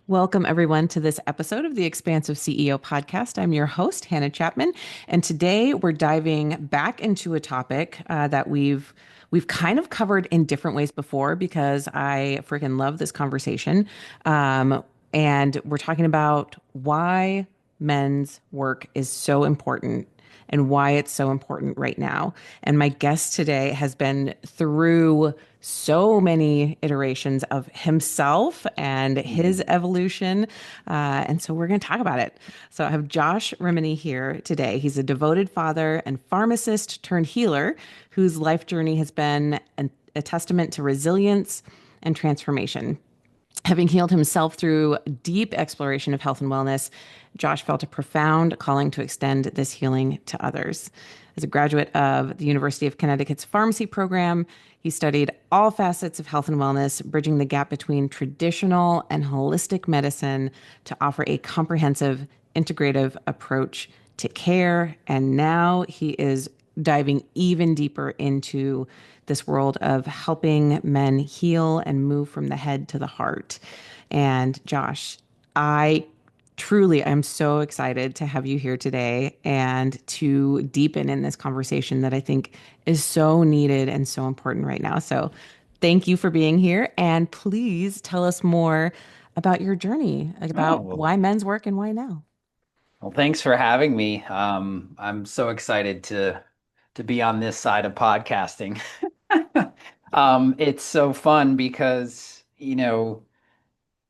Welcome, everyone, to this episode of the Expansive CEO podcast. I'm your host, Hannah Chapman, and today we're diving back into a topic that we've kind of covered in different ways before because I freaking love this conversation. And we're talking about why men's work is so important and why it's so important right now. And my guest today has been through so many iterations of himself and his evolution. And so we're going to talk about it. So I have Josh Rimany here today. He's a devoted father and pharmacist turned healer whose life journey has been a testament to resilience and transformation. Having healed himself through deep exploration of health and wellness, Josh felt a profound calling to extend this healing to others. As a graduate of the University of Connecticut's pharmacy program, he studied all facets of health and wellness, bridging the gap between traditional and holistic medicine to offer a comprehensive, integrative approach to care. And now he is diving even deeper into this world of helping men heal and move from the head to the heart. And Josh, I truly I'm so excited to have you here today and to deepen in this conversation that I think is so needed and so important right now. So thank you for being here. And please tell us more about your journey, Oh, about well, why men's work and why now. well, thanks for having me. I'm so excited to be on this side of podcasting. It's so fun because,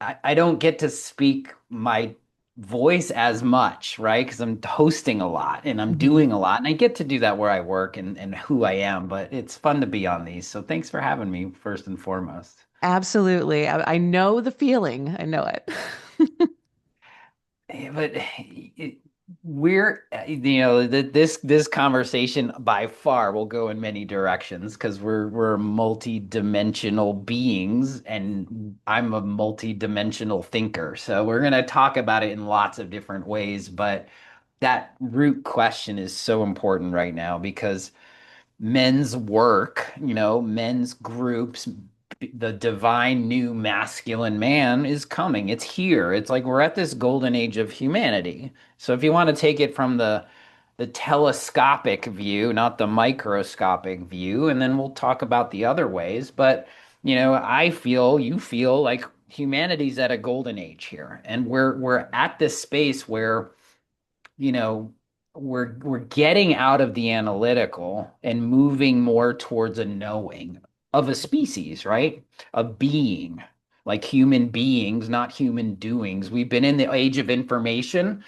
I don't get to speak my voice as much, right? Because I'm hosting a lot and I'm Mhm. doing a lot, and I get to do that where I work and who I am, but it's fun to be on these. So thanks for having me, first and foremost. Absolutely. I know the feeling. I know it. But we're this conversation by far will go in many directions because we're multi-dimensional beings and I'm a multi-dimensional thinker. So we're going to talk about it in lots of different ways, but that root question is so important right now because men's work, men's groups, the divine new masculine man is coming. It's here. It's like we're at this golden age of humanity. So if you want to take it from the telescopic view, not the microscopic view, and then we'll talk about the other ways, but I feel you feel like humanity's at a golden age here. And we're at this space where you know, we're getting out of the analytical and moving more towards a knowing of a species, right? A being, like human beings, not human doings. We've been in the age of information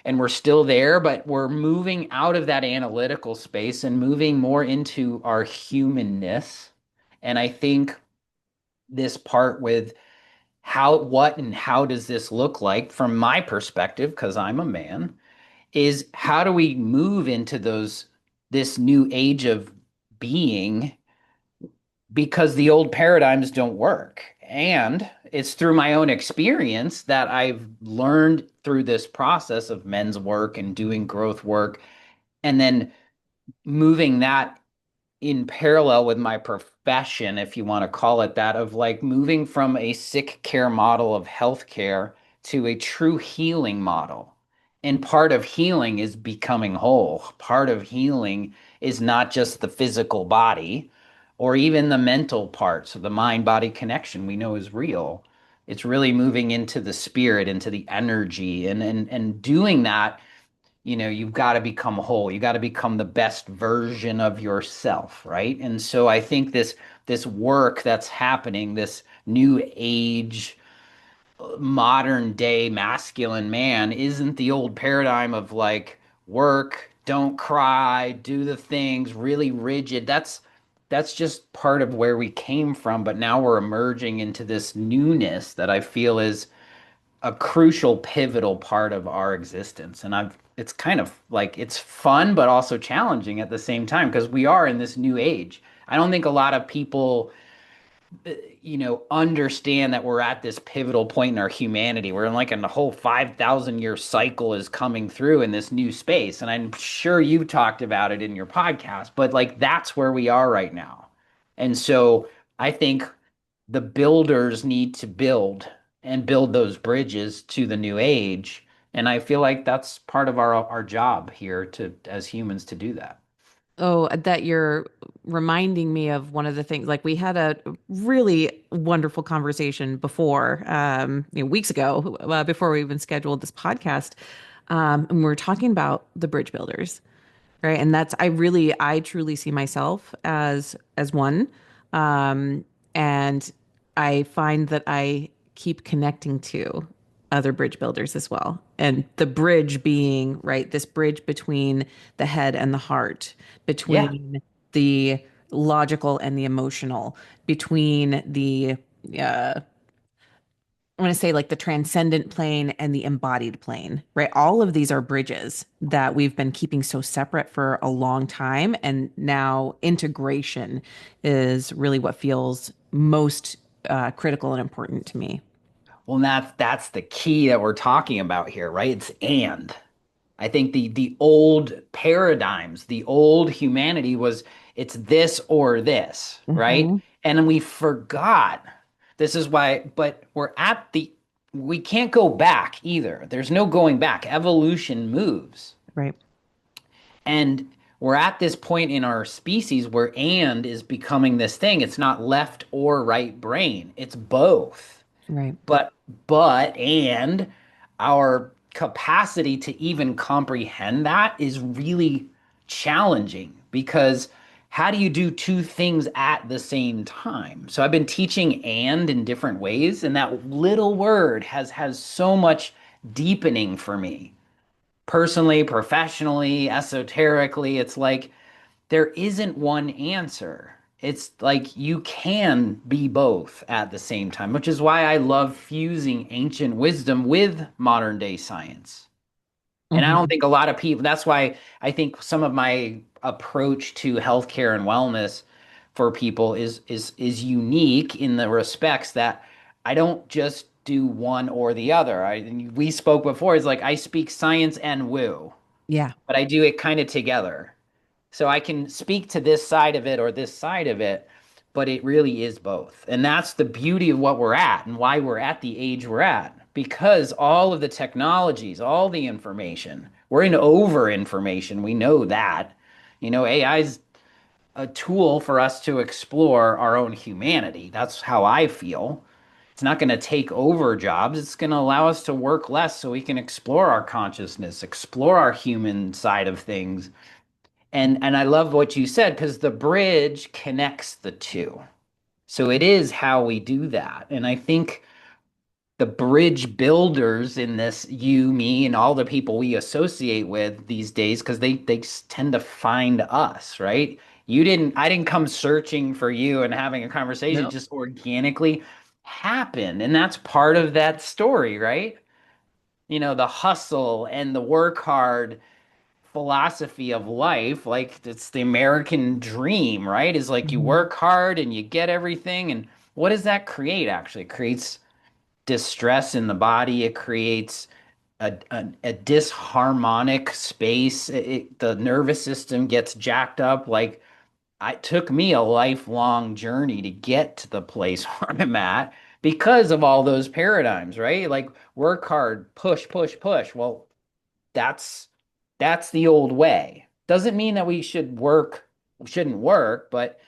and we're still there, but we're moving out of that analytical space and moving more into our humanness. And I think this part with what and how does this look like from my perspective, because I'm a man, is how do we move into this new age of being because the old paradigms don't work. And it's through my own experience that I've learned through this process of men's work and doing growth work and then moving that in parallel with my profession, if you want to call it that, of like moving from a sick care model of healthcare to a true healing model. And part of healing is becoming whole. Part of healing is not just the physical body or even the mental part. So the mind body connection we know is real. It's really moving into the spirit, into the energy, and doing that you've got to become whole. You got to become the best version of yourself, right? And so I think this work that's happening, this new age, modern day masculine man isn't the old paradigm of like work, don't cry, do the things, really rigid. That's just part of where we came from, but now we're emerging into this newness that I feel is a crucial pivotal part of our existence. And it's kind of like it's fun but also challenging at the same time because we are in this new age. I don't think a lot of people understand that we're at this pivotal point in our humanity. We're in like a whole 5,000 year cycle is coming through in this new space. And I'm sure you talked about it in your podcast, but like that's where we are right now. And so I think the builders need to build and build those bridges to the new age. And I feel like that's part of our job here to as humans to do that. Oh, that you're reminding me of one of the things. Like we had a really wonderful conversation before, weeks ago, before we even scheduled this podcast, and we were talking about the bridge builders, right? And that's I truly see myself as one, um, and I find that I keep connecting to other bridge builders as well. And the bridge being, right, this bridge between the head and the heart, Yeah. between the logical and the emotional, between the I want to say like the transcendent plane and the embodied plane, right? All of these are bridges that we've been keeping so separate for a long time. And now integration is really what feels most critical and important to me. Well, that's the key that we're talking about here, right? It's and. I think the old paradigms, the old humanity was it's this or this, right? Hmm. And then we forgot. This is why, but we can't go back either. There's no going back. Evolution moves. Right, And we're at this point in our species where and is becoming this thing. It's not left or right brain. It's both. right. But our capacity to even comprehend that is really challenging because how do you do two things at the same time? So I've been teaching and in different ways, and that little word has so much deepening for me personally, professionally, esoterically. It's like there isn't one answer. It's like you can be both at the same time, which is why I love fusing ancient wisdom with modern day science. And I don't Hmm. think a lot of people, that's why I think some of my approach to healthcare and wellness for people is unique in the respects that I don't just do one or the other. We spoke before, it's like I speak science and woo, Yeah. but I do it kind of together. So I can speak to this side of it or this side of it, but it really is both. And that's the beauty of what we're at and why we're at the age we're at. Because all of the technologies, all the information, we're in over information. We know that. AI is a tool for us to explore our own humanity. That's how I feel. It's not going to take over jobs. It's going to allow us to work less so we can explore our consciousness, explore our human side of things, and I love what you said because the bridge connects the two. So it is how we do that. And I think the bridge builders in this, you, me, and all the people we associate with these days, because they tend to find us, right? I didn't come searching for you and having a conversation, it No. just organically happened. And that's part of that story, right? The hustle and the work hard philosophy of life, like it's the American dream, right? Is like you Hmm. work hard and you get everything. And what does that create actually? It creates distress in the body. It creates a disharmonic space. The nervous system gets jacked up. Like it took me a lifelong journey to get to the place where I'm at because of all those paradigms, right? Like work hard, push, push, push. Well, that's that's the old way. Doesn't mean that we shouldn't work, but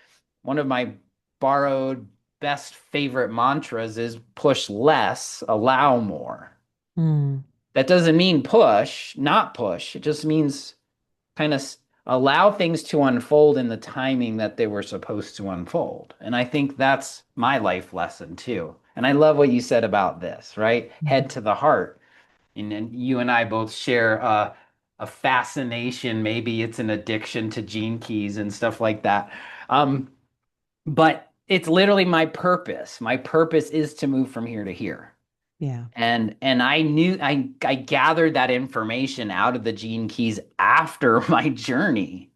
one of my borrowed best favorite mantras is push less, allow more. Mm. That doesn't mean push, not push. It just means kind of allow things to unfold in the timing that they were supposed to unfold. And I think that's my life lesson too. And I love what you said about this, right? Head to the heart. And then you and I both share a fascination. Maybe it's an addiction to gene keys and stuff like that. But it's literally my purpose. My purpose is to move from here to here. Yeah. And I gathered that information out of the gene keys after my journey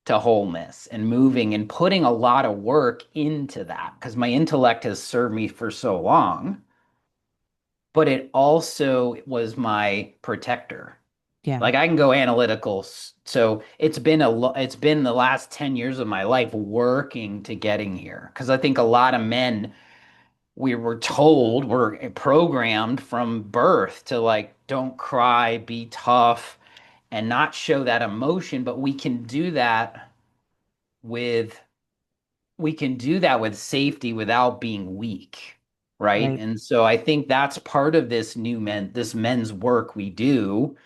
to wholeness and moving and putting a lot of work into that because my intellect has served me for so long, but it also was my protector. Yeah. Like I can go analytical. So it's been the last 10 years of my life working to getting here. Because I think a lot of men we were told, we're programmed from birth to like, don't cry, be tough, and not show that emotion. But with we can do that with safety without being weak, right? Right. And so I think that's part of this men's work we do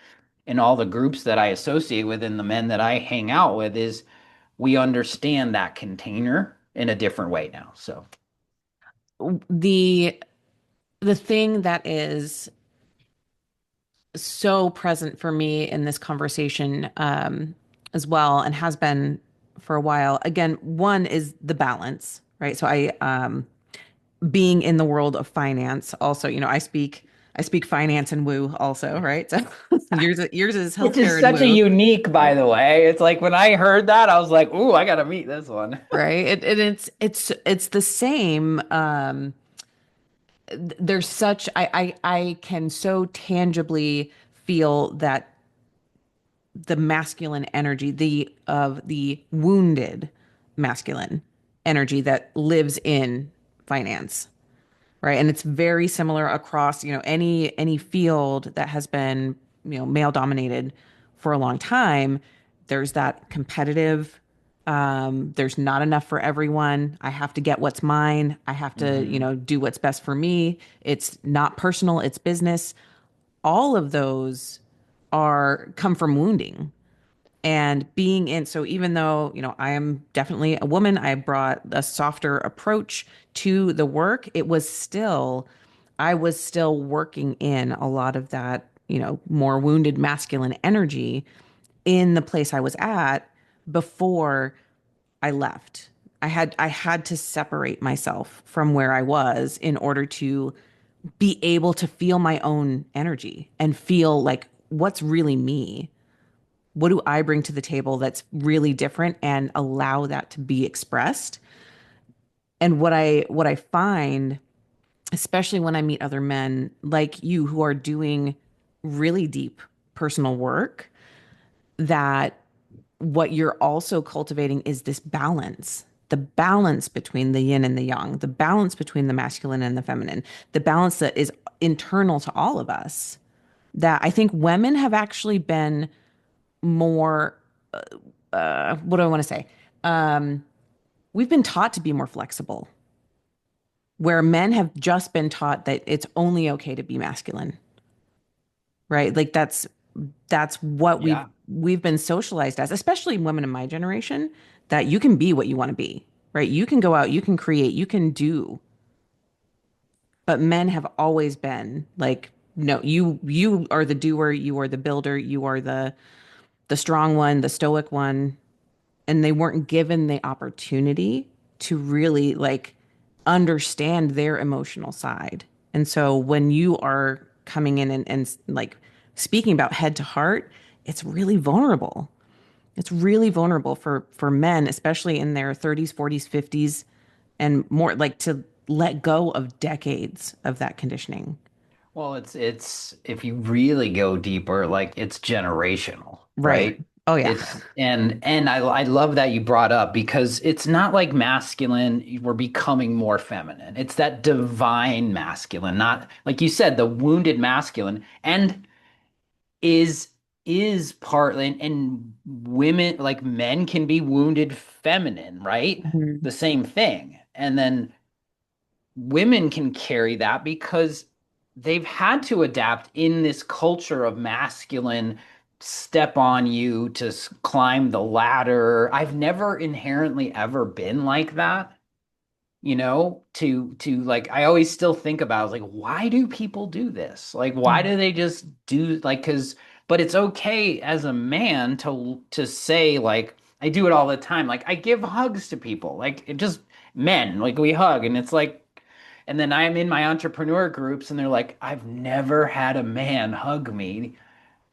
in all the groups that I associate with and the men that I hang out with is we understand that container in a different way now. So The the thing that is so present for me in this conversation as well, and has been for a while. Again, one is the balance, right? So I being in the world of finance, also, I speak finance and woo also, right? So yours is which is healthcare and such a woo, unique, by the way. It's like when I heard that, I was like, "Ooh, I gotta meet this one." right? It's the same. There's such I can so tangibly feel that the masculine energy, the wounded masculine energy that lives in finance, right? And it's very similar across, any field that has been, male dominated for a long time. There's that competitive, there's not enough for everyone. I have to get what's mine. I have to, Hmm. do what's best for me. It's not personal, it's business. All of those are come from wounding and being in. So even though, I am definitely a woman, I brought a softer approach to the work. I was still working in a lot of that, more wounded masculine energy in the place I was at before I left. I had to separate myself from where I was in order to be able to feel my own energy and feel like what's really me. What do I bring to the table that's really different, and allow that to be expressed? And what I find, especially when I meet other men like you who are doing really deep personal work, that what you're also cultivating is this balance. The balance between the yin and the yang, the balance between the masculine and the feminine, the balance that is internal to all of us. That I think women have actually been more, what do I want to say? We've been taught to be more flexible, where men have just been taught that it's only okay to be masculine, right? Like that's what we've Yeah. we've been socialized as, especially women in my generation, that you can be what you want to be, right? You can go out, you can create, you can do. But men have always been like, no, you are the doer, you are the builder, you are the strong one, the stoic one, and they weren't given the opportunity to really like understand their emotional side. And so when you are coming in and like speaking about head to heart, it's really vulnerable. It's really vulnerable for men, especially in their 30s, 40s, 50s, and more, like to let go of decades of that conditioning. Well, it's if you really go deeper, like it's generational, Right. right? Oh yeah. And I love that you brought up because it's not like masculine, we're becoming more feminine. It's that divine masculine, not like you said, the wounded masculine, and is is partly and women like men can be wounded feminine, right? Mhm. The same thing. And then women can carry that because they've had to adapt in this culture of masculine step on you to climb the ladder. I've never inherently ever been like that, to like I always still think about I was like, why do people do this? Like why Yeah. do they just do like because but it's okay as a man to say like I do it all the time. Like I give hugs to people. Like it just men, like we hug and it's like and then I'm in my entrepreneur groups and they're like, I've never had a man hug me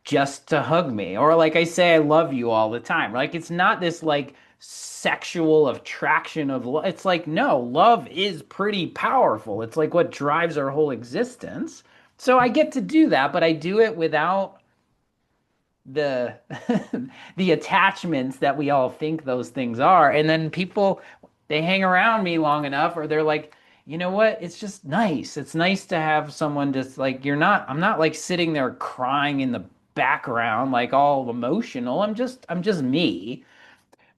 just to hug me. Or like I say, I love you all the time. Like it's not this like sexual attraction of love. It's like, no, love is pretty powerful. It's like what drives our whole existence. So I get to do that, but I do it without the the attachments that we all think those things are. And then people they hang around me long enough or they're like you know what? It's just nice. It's nice to have someone just like I'm not like sitting there crying in the background, like all emotional. I'm just me,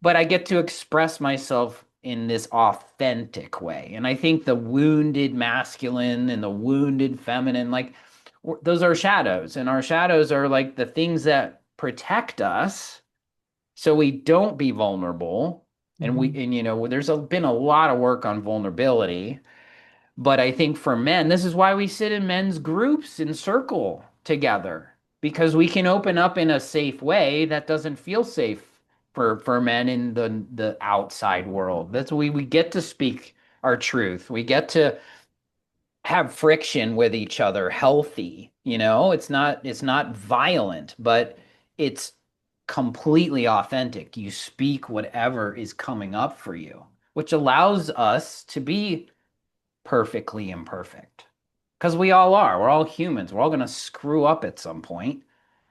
but I get to express myself in this authentic way. And I think the wounded masculine and the wounded feminine, like those are shadows, and our shadows are like the things that protect us so we don't be vulnerable. Hmm. And been a lot of work on vulnerability, but I think for men, this is why we sit in men's groups in circle together, because we can open up in a safe way that doesn't feel safe for men in the outside world. That's we get to speak our truth. We get to have friction with each other, healthy. It's not violent, but it's completely authentic. You speak whatever is coming up for you, which allows us to be perfectly imperfect. Because we all are. We're all humans. We're all going to screw up at some point.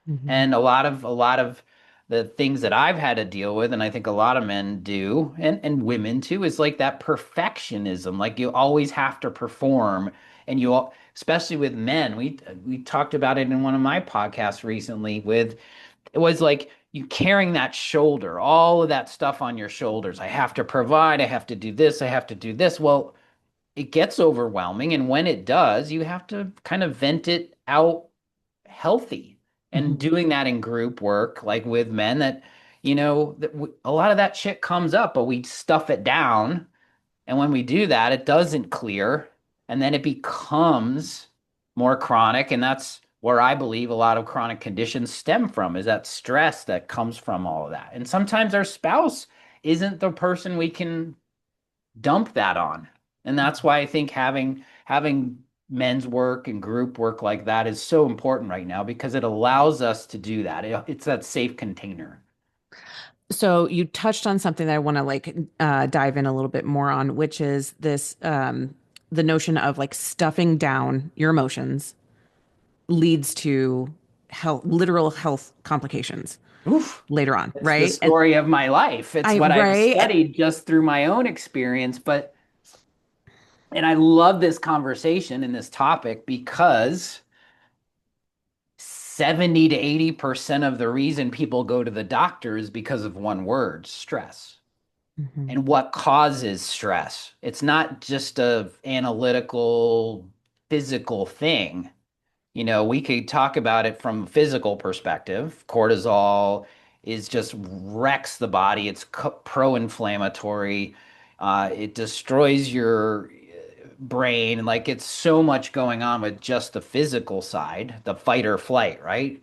Hmm. And a lot of the things that I've had to deal with, and I think a lot of men do, and women too, is like that perfectionism. Like you always have to perform, and especially with men. We talked about it in one of my podcasts recently. With it was like you carrying that shoulder, all of that stuff on your shoulders. I have to provide. I have to do this. I have to do this. Well, it gets overwhelming, and when it does, you have to kind of vent it out healthy. And Hmm. doing that in group work, like with men, a lot of that shit comes up, but we stuff it down. And when we do that, it doesn't clear, and then it becomes more chronic. And that's where I believe a lot of chronic conditions stem from, is that stress that comes from all of that. And sometimes our spouse isn't the person we can dump that on. And that's why I think having men's work and group work like that is so important right now, because it allows us to do that. It's that safe container. So you touched on something that I want to dive in a little bit more on, which is this the notion of like stuffing down your emotions leads to literal health complications Oof. later on, It's the right? And story of my life. It's I what I've right. studied just through my own experience. And I love this conversation and this topic because 70 to 80% of the reason people go to the doctor is because of one word: stress. Mhm. And what causes stress. It's not just a analytical, physical thing. We could talk about it from a physical perspective. Cortisol is just wrecks the body. It's pro-inflammatory. It destroys your brain. Like it's so much going on with just the physical side, the fight or flight, right?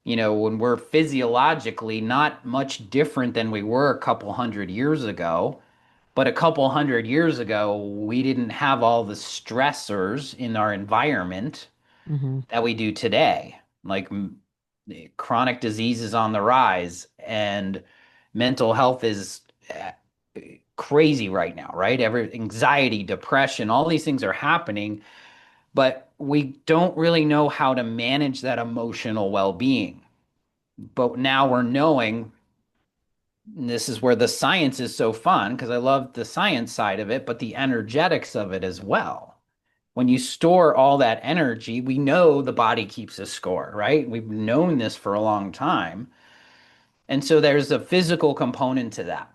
When we're physiologically not much different than we were a couple hundred years ago. But a couple hundred years ago, we didn't have all the stressors in our environment Mhm. that we do today. Like chronic disease is on the rise, and mental health is crazy right now, right? Every anxiety, depression, all these things are happening, but we don't really know how to manage that emotional well-being. But now we're knowing, and this is where the science is so fun, because I love the science side of it, but the energetics of it as well. When you store all that energy, we know the body keeps a score, right? We've known this for a long time. And so there's a physical component to that.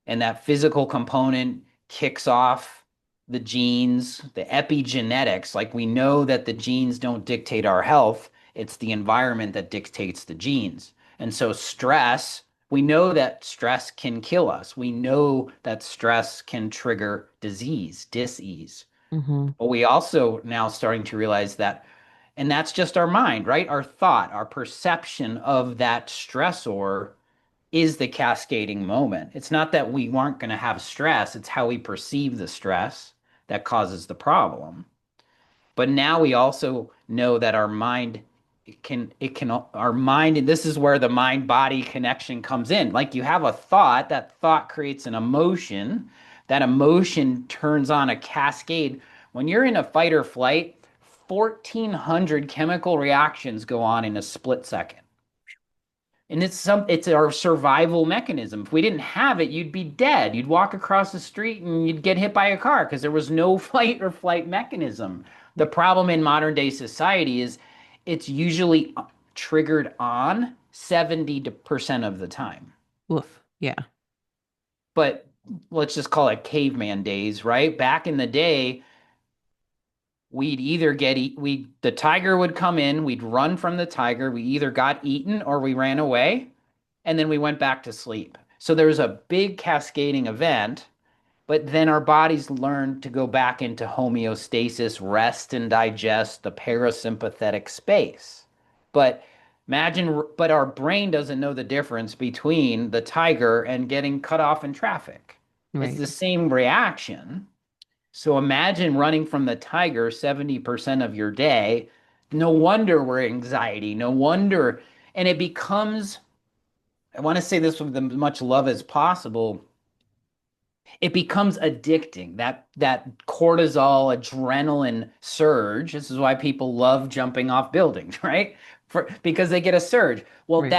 And that physical component kicks off the genes, the epigenetics. Like we know that the genes don't dictate our health, it's the environment that dictates the genes. And so stress, we know that stress can kill us. We know that stress can trigger disease, dis-ease. Mhm. But we also now starting to realize that, and that's just our mind, right? Our thought, our perception of that stressor is the cascading moment. It's not that we weren't going to have stress, it's how we perceive the stress that causes the problem. But now we also know that our mind our mind, and this is where the mind body connection comes in. Like you have a thought, that thought creates an emotion, that emotion turns on a cascade. When you're in a fight or flight, 1,400 chemical reactions go on in a split second. And it's our survival mechanism. If we didn't have it, you'd be dead. You'd walk across the street and you'd get hit by a car because there was no fight or flight mechanism. The problem in modern day society is it's usually triggered on 70% of the time. Woof. Yeah. But let's just call it caveman days, right? Back in the day, we'd either get we the tiger would come in, we'd run from the tiger, we either got eaten or we ran away, and then we went back to sleep. So there was a big cascading event, but then our bodies learned to go back into homeostasis, rest and digest, the parasympathetic space. But but our brain doesn't know the difference between the tiger and getting cut off in traffic. It's Right. the same reaction. So imagine running from the tiger 70% of your day. No wonder we're anxiety. No wonder. And it becomes, I want to say this with as much love as possible. It becomes addicting. That cortisol adrenaline surge. This is why people love jumping off buildings, right? Because they get a surge. Well, Right.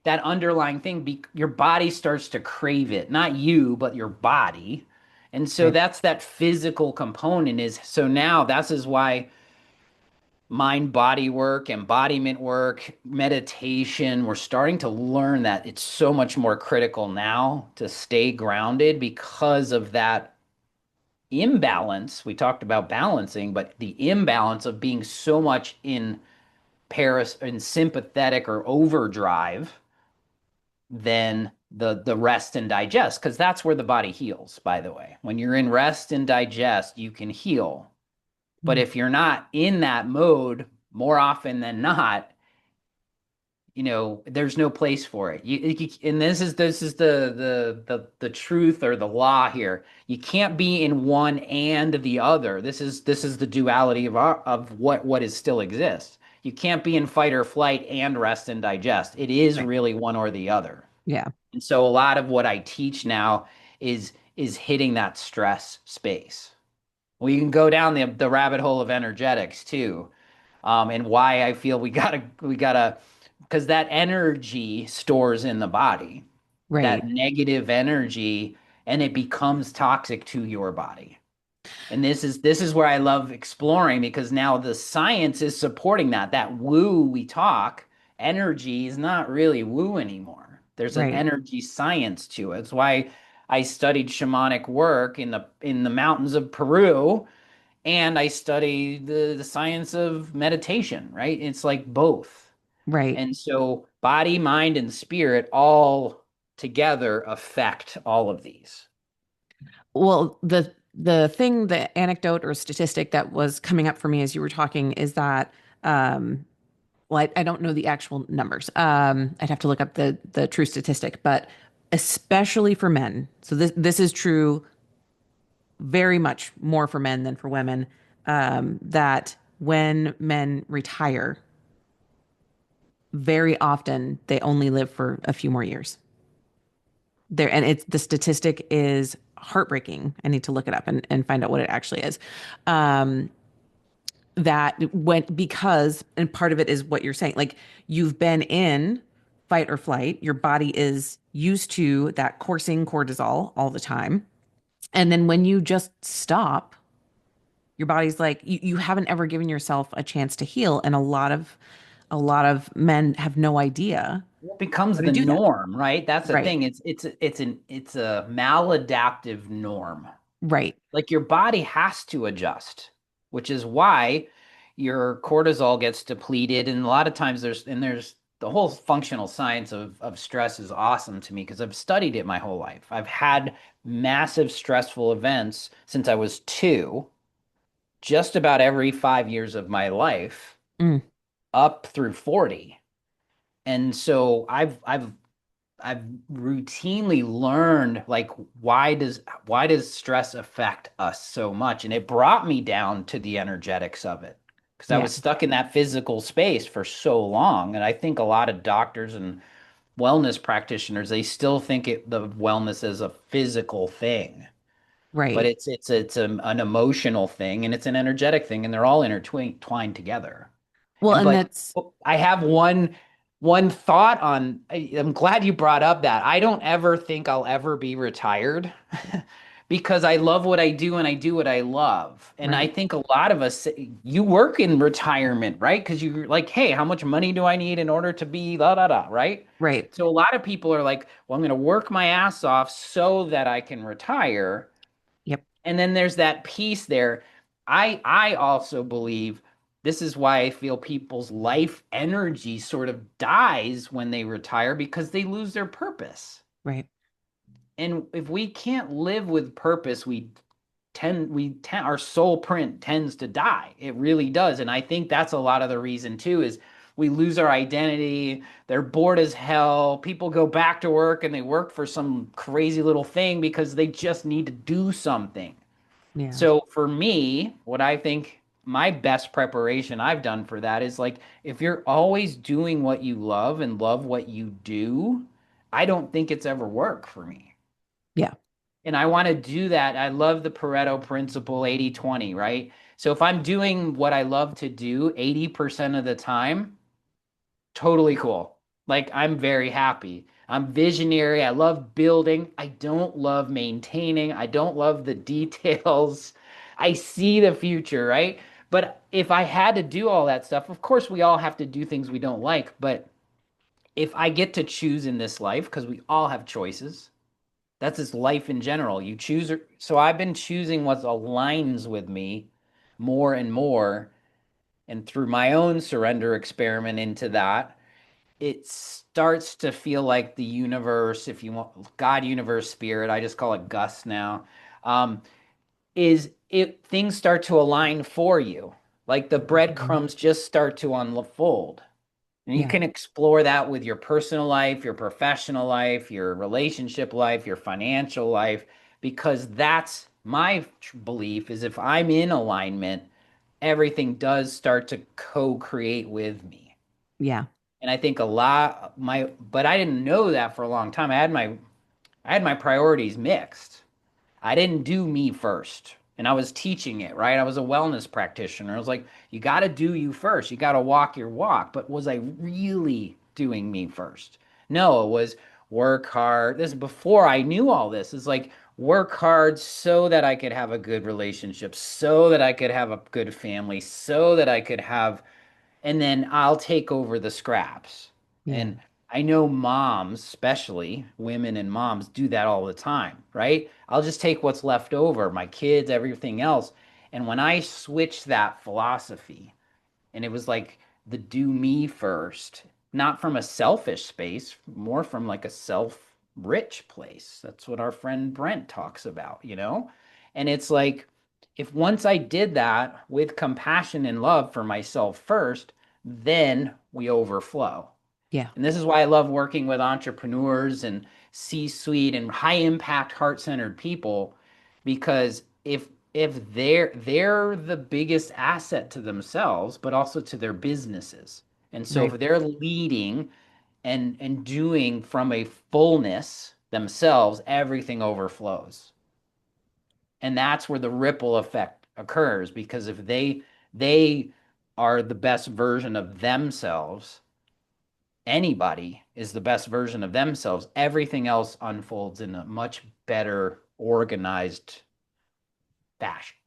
that underlying thing, your body starts to crave it. Not you, but your body. And so Right. that's that physical component is so now that's is why mind body work, embodiment work, meditation, we're starting to learn that it's so much more critical now to stay grounded because of that imbalance. We talked about balancing, but the imbalance of being so much in Paris in sympathetic or overdrive than the rest and digest, because that's where the body heals, by the way. When you're in rest and digest, you can heal. But Mm. if you're not in that mode, more often than not, there's no place for it. And this is the truth or the law here. You can't be in one and the other. This is the duality of what is still exists. You can't be in fight or flight and rest and digest. It is Right. really one or the other. Yeah. And so a lot of what I teach now is hitting that stress space. We can go down the rabbit hole of energetics too, and why I feel we gotta because that energy stores in the body, that Right. negative energy, and it becomes toxic to your body. And this is where I love exploring because now the science is supporting that. That woo we talk, energy is not really woo anymore. There's an Right. energy science to it. It's why I studied shamanic work in the mountains of Peru and I study the science of meditation, right? It's like both. Right. And so body, mind, and spirit all together affect all of these. Well, the anecdote or statistic that was coming up for me as you were talking is that well, I don't know the actual numbers. I'd have to look up the true statistic, but especially for men. So this is true very much more for men than for women. That when men retire, very often they only live for a few more years. There and it's the statistic is heartbreaking. I need to look it up and find out what it actually is. Um, that when because and part of it is what you're saying, like you've been in fight or flight, your body is used to that coursing cortisol all the time. And then when you just stop, your body's like you haven't ever given yourself a chance to heal. And a lot of men have no idea It how becomes to the do that. norm, right? That's the Right. thing. It's a maladaptive norm. Right. Like your body has to adjust, which is why your cortisol gets depleted. And a lot of times there's the whole functional science of stress is awesome to me because I've studied it my whole life. I've had massive stressful events since I was two, just about every 5 years of my life, Mm, up through 40. And so I've routinely learned like why does stress affect us so much? And it brought me down to the energetics of it because I yeah. was stuck in that physical space for so long. And I think a lot of doctors and wellness practitioners, they still think the wellness is a physical thing, but Right. it's an emotional thing and it's an energetic thing, and they're all intertwined together. Well, And and but that's I have one one thought on, I'm glad you brought up that. I don't ever think I'll ever be retired because I love what I do and I do what I love. And I Right. think a lot of us, you work in retirement, right? Because you're like, hey, how much money do I need in order to be da da da, right? Right. So a lot of people are like, well, I'm going to work my ass off so that I can retire. Yep. And then there's that piece there. I also believe this is why I feel people's life energy sort of dies when they retire because they lose their purpose. Right. And if we can't live with purpose, our soul print tends to die. It really does. And I think that's a lot of the reason too is we lose our identity. They're bored as hell. People go back to work and they work for some crazy little thing because they just need to do something. Yeah. So for me, what I think my best preparation I've done for that is like if you're always doing what you love and love what you do, I don't think it's ever work for me. Yeah. And I want to do that. I love the Pareto principle 80/20, right? So if I'm doing what I love to do 80% of the time, totally cool. Like I'm very happy. I'm visionary. I love building. I don't love maintaining. I don't love the details. I see the future, right? But if I had to do all that stuff, of course we all have to do things we don't like, but if I get to choose in this life, because we all have choices, that's just life in general. You choose. So I've been choosing what aligns with me more and more. And through my own surrender experiment into that, it starts to feel like the universe, if you want God, universe, spirit, I just call it Gus now, um, is it things start to align for you. Like the Mhm. breadcrumbs just start to unfold. And you Yeah. can explore that with your personal life, your professional life, your relationship life, your financial life, because that's my belief is if I'm in alignment, everything does start to co-create with me. Yeah. And I think a lot but I didn't know that for a long time. I had my priorities mixed. I didn't do me first. And I was teaching it, right? I was a wellness practitioner. I was like, you got to do you first. You got to walk your walk. But was I really doing me first? No, it was work hard. This is before I knew all this. It's like work hard so that I could have a good relationship, so that I could have a good family, so that I could have and then I'll take over the scraps. Yeah. And I know moms, especially women and moms, do that all the time, right? I'll just take what's left over, my kids, everything else. And when I switched that philosophy, and it was like the do me first, not from a selfish space, more from like a self rich place. That's what our friend Brent talks about, you know? And it's like, if once I did that with compassion and love for myself first, then we overflow. Yeah. And this is why I love working with entrepreneurs and C-suite and high impact heart-centered people because if they're the biggest asset to themselves but also to their businesses. And so Right. if they're leading and doing from a fullness themselves, everything overflows. And that's where the ripple effect occurs because if they are the best version of themselves, anybody is the best version of themselves, everything else unfolds in a much better organized fashion.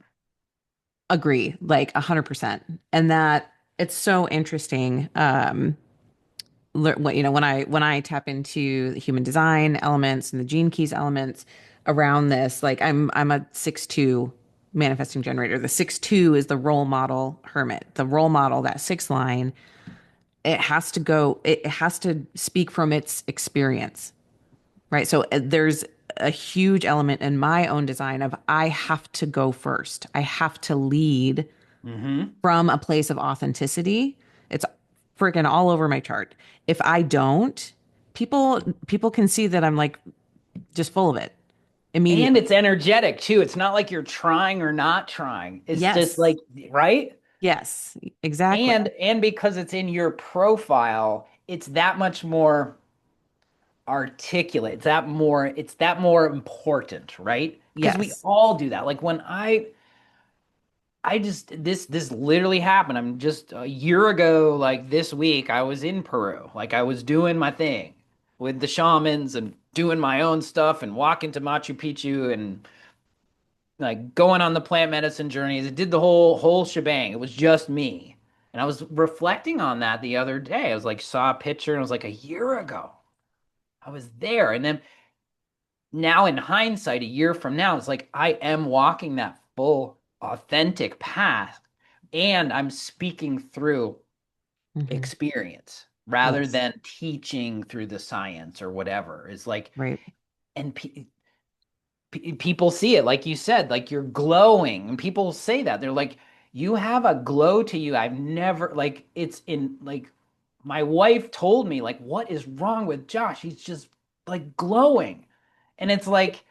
Agree, like 100%. And that it's so interesting. When I tap into the human design elements and the gene keys elements around this, like I'm a 6-2 manifesting generator. The 6-2 is the role model hermit, the role model, that sixth line. It has to speak from its experience, right? So there's a huge element in my own design of I have to go first. I have to lead Mm-hmm. from a place of authenticity. It's freaking all over my chart. If I don't, people can see that I'm like just full of it And immediately. it's energetic too. It's not like you're trying or not trying. It's just Yes. like, right? Yes, exactly. And because it's in your profile, it's that much more articulate. It's that more important, right? Because we Yes. all do that. Like when I just this literally happened. I'm just a year ago, like this week, I was in Peru. Like I was doing my thing with the shamans and doing my own stuff and walking to Machu Picchu and like going on the plant medicine journeys. It did the whole shebang. It was just me. And I was reflecting on that the other day. I was like, saw a picture and I was like, a year ago, I was there. And then now in hindsight, a year from now, it's like I am walking that full authentic path and I'm speaking through Hmm. experience rather Yes. than teaching through the science or whatever. It's like, Right. and people see it, like you said, like you're glowing, and people say that they're like, you have a glow to you. I've never like it's in like my wife told me, like, what is wrong with Josh? He's just like glowing. And it's like,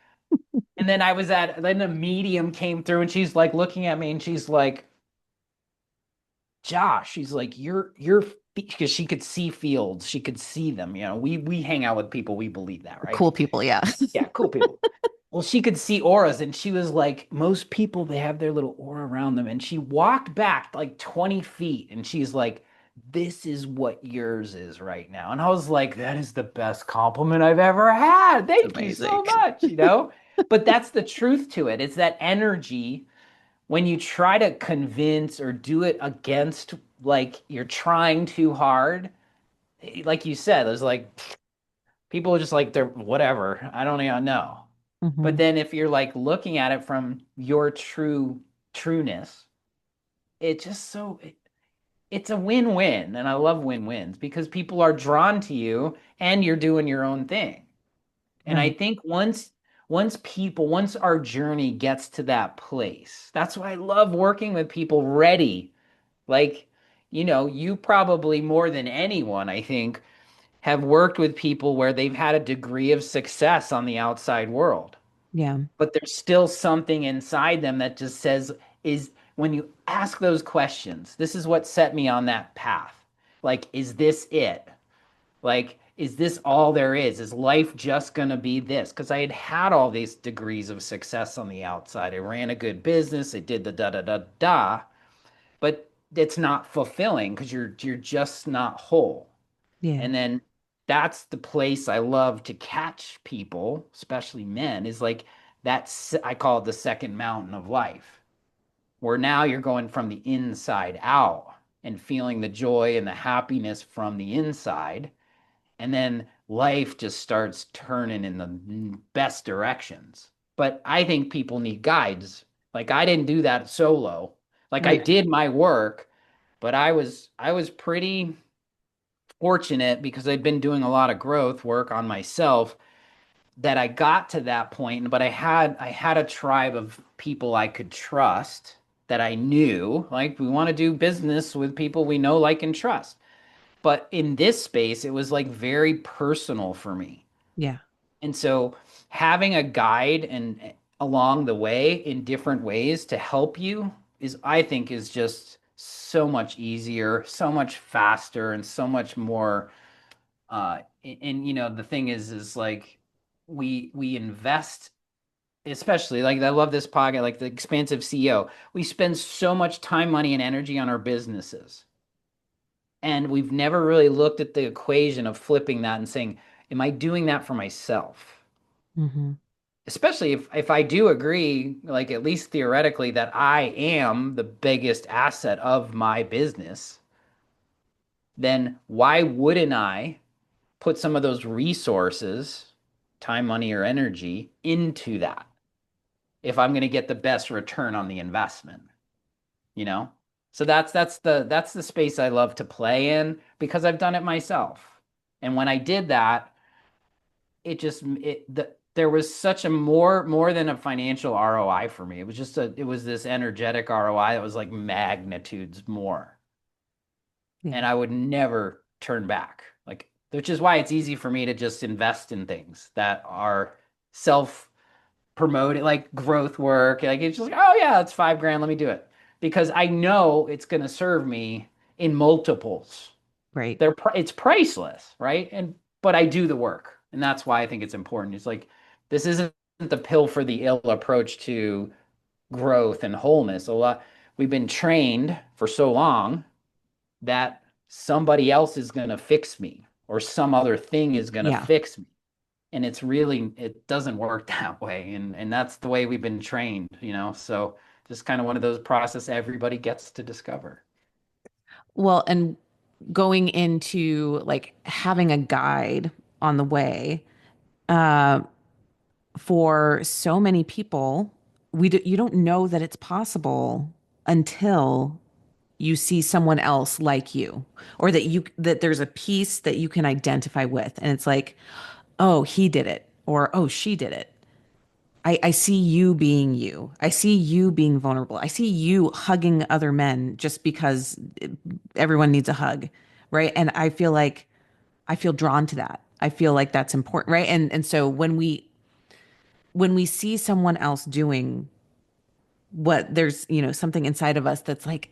and then the medium came through and she's like looking at me and she's like, Josh, she's like, you're because she could see fields, she could see them. We hang out with people, we believe that, right? Cool people. Yeah. Yeah, cool people. Well, she could see auras, and she was like, most people, they have their little aura around them. And she walked back like 20 feet, and she's like, this is what yours is right now. And I was like, that is the best compliment I've ever had. It's Thank you amazing. so much. But that's the truth to it. It's that energy when you try to convince or do it against, like, you're trying too hard. Like you said, there's like, people are just like, they're whatever. I don't even know. But Hmm. then if you're like looking at it from your trueness, it just it's a win-win. And I love win-wins because people are drawn to you and you're doing your own thing. And I Right. think once our journey gets to that place, that's why I love working with people ready. Like, you probably more than anyone, I think, have worked with people where they've had a degree of success on the outside world, Yeah. but there's still something inside them that just says, is when you ask those questions, this is what set me on that path. Like, is this it? Like, is this all there is? Is life just going to be this? Because I had had all these degrees of success on the outside. I ran a good business. I did the da da da da, but it's not fulfilling because you're just not whole. Yeah. And then that's the place I love to catch people, especially men, is like I call it the second mountain of life, where now you're going from the inside out and feeling the joy and the happiness from the inside. And then life just starts turning in the best directions. But I think people need guides. Like I didn't do that solo. Like I Right. did my work, but I was pretty fortunate because I'd been doing a lot of growth work on myself that I got to that point, but I had a tribe of people I could trust that I knew, like we want to do business with people we know, like, and trust. But in this space, it was like very personal for me. Yeah. And so having a guide and along the way in different ways to help you is, I think, is just so much easier, so much faster, and so much more and the thing is like we invest, especially like I love this podcast, like the Expansive CEO. We spend so much time, money, and energy on our businesses, and we've never really looked at the equation of flipping that and saying, am I doing that for myself? Hmm. Especially if I do agree, like at least theoretically, that I am the biggest asset of my business, then why wouldn't I put some of those resources, time, money, or energy into that if I'm going to get the best return on the investment, you know? So that's the space I love to play in because I've done it myself. And when I did that, there was such a more than a financial ROI for me. It was this energetic ROI that was like magnitudes more. Yeah. And I would never turn back. Like, which is why it's easy for me to just invest in things that are self promoted, like growth work. Like, it's just like, oh yeah, it's 5 grand, let me do it. Because I know it's going to serve me in multiples. Right. It's priceless, right? But I do the work. And that's why I think it's important. It's like, this isn't the pill for the ill approach to growth and wholeness. A lot we've been trained for so long that somebody else is going to fix me or some other thing is going to Yeah. fix me. And it doesn't work that way. And that's the way we've been trained, So just kind of one of those process everybody gets to discover. Well, and going into like having a guide on the way, uh, for so many people, you don't know that it's possible until you see someone else like you, or that there's a piece that you can identify with, and it's like, oh, he did it, or oh, she did it. I see you being you. I see you being vulnerable. I see you hugging other men just because everyone needs a hug, right? And I feel drawn to that. I feel like that's important, right? And so when we see someone else doing what, there's, something inside of us that's like,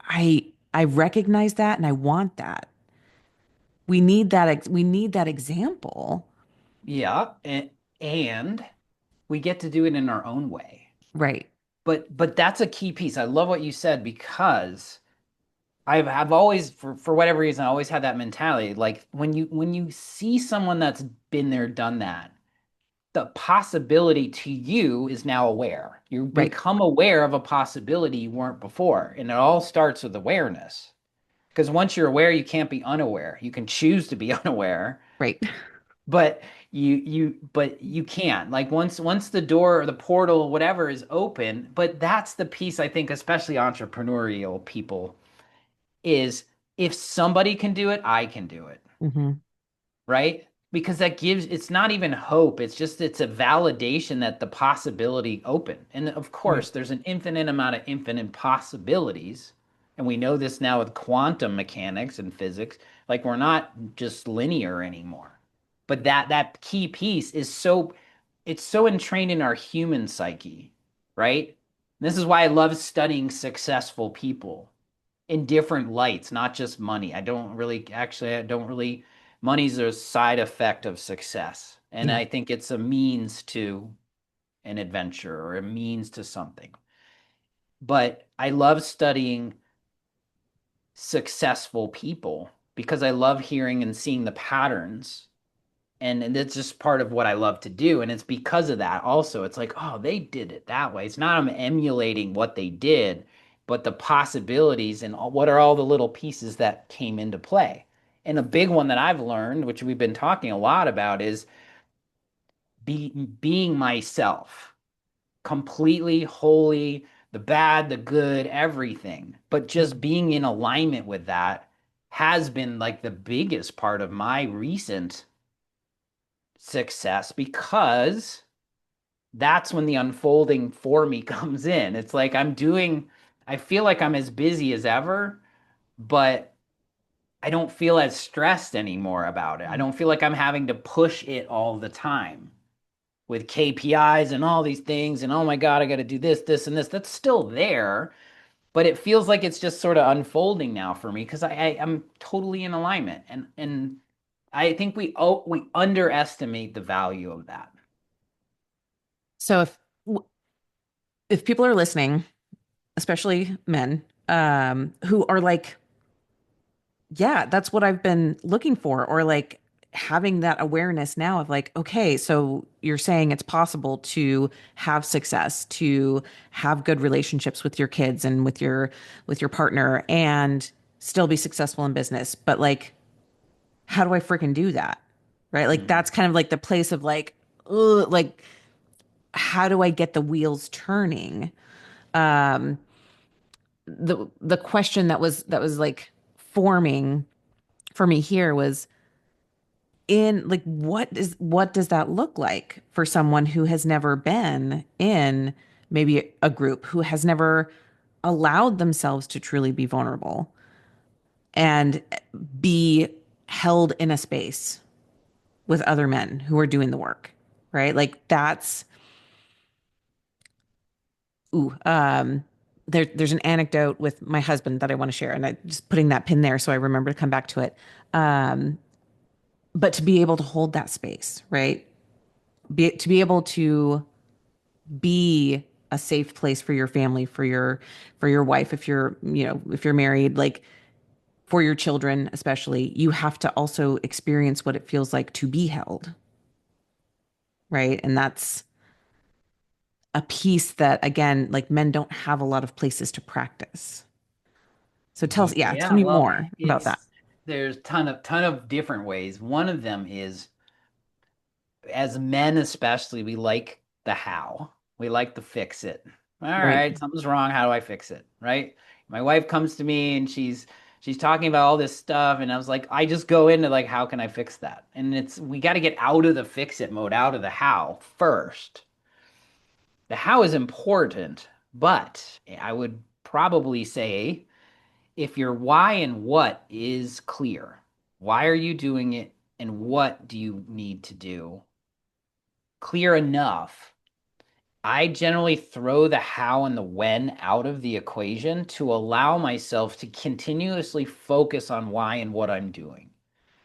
I recognize that and I want that. We need that example. Yeah, and we get to do it in our own way. Right. But that's a key piece. I love what you said because I've always for whatever reason I always had that mentality. Like when you see someone that's been there, done that, the possibility to you is now aware. You Right. become aware of a possibility you weren't before. And it all starts with awareness. Because once you're aware, you can't be unaware. You can choose to be unaware, Right. but you can't. Like once the door or the portal, whatever, is open, but that's the piece I think, especially entrepreneurial people, is if somebody can do it, I can do it. Hmm. Right? Because that gives, it's not even hope. It's a validation that the possibility open. And of Right. course, there's an infinite amount of infinite possibilities. And we know this now with quantum mechanics and physics. Like we're not just linear anymore. But that key piece is it's so entrained in our human psyche, right? And this is why I love studying successful people in different lights, not just money. I don't really, money's a side effect of success. And Yeah. I think it's a means to an adventure or a means to something. But I love studying successful people because I love hearing and seeing the patterns. And it's just part of what I love to do. And it's because of that also. It's like, oh, they did it that way. It's not I'm emulating what they did, but the possibilities and what are all the little pieces that came into play. And a big one that I've learned, which we've been talking a lot about, is being myself, completely, wholly, the bad, the good, everything. But just being in alignment with that has been like the biggest part of my recent success because that's when the unfolding for me comes in. It's like I feel like I'm as busy as ever, but I don't feel as stressed anymore about it. I don't feel like I'm having to push it all the time with KPIs and all these things. And oh my God, I got to do this, this, and this. That's still there, but it feels like it's just sort of unfolding now for me because I'm totally in alignment. And I think we underestimate the value of that. So if people are listening, especially men, who are like, yeah, that's what I've been looking for, or like having that awareness now of like, okay, so you're saying it's possible to have success, to have good relationships with your kids and with your partner and still be successful in business. But like, how do I freaking do that? Right? Like Mhm. that's kind of like the place of like, ugh, like how do I get the wheels turning? Um, the question that was like forming for me here was in like what does that look like for someone who has never been in maybe a group, who has never allowed themselves to truly be vulnerable and be held in a space with other men who are doing the work, right? Like that's ooh there's an anecdote with my husband that I want to share, and I just putting that pin there so I remember to come back to it. But to be able to hold that space, right? To be able to be a safe place for your family, for your wife, if you're, you know, if you're married, like for your children especially, you have to also experience what it feels like to be held, right? And that's a piece that, again, like men don't have a lot of places to practice. So yeah, tell Yeah, me well, more about that. it's there's ton of different ways. One of them is, as men especially, we like the how. We like to fix it. All Right. right, something's wrong. How do I fix it? Right? My wife comes to me and she's talking about all this stuff, and I was like, I just go into like, how can I fix that? And it's we got to get out of the fix it mode, out of the how first. The how is important, but I would probably say if your why and what is clear, why are you doing it and what do you need to do clear enough, I generally throw the how and the when out of the equation to allow myself to continuously focus on why and what I'm doing.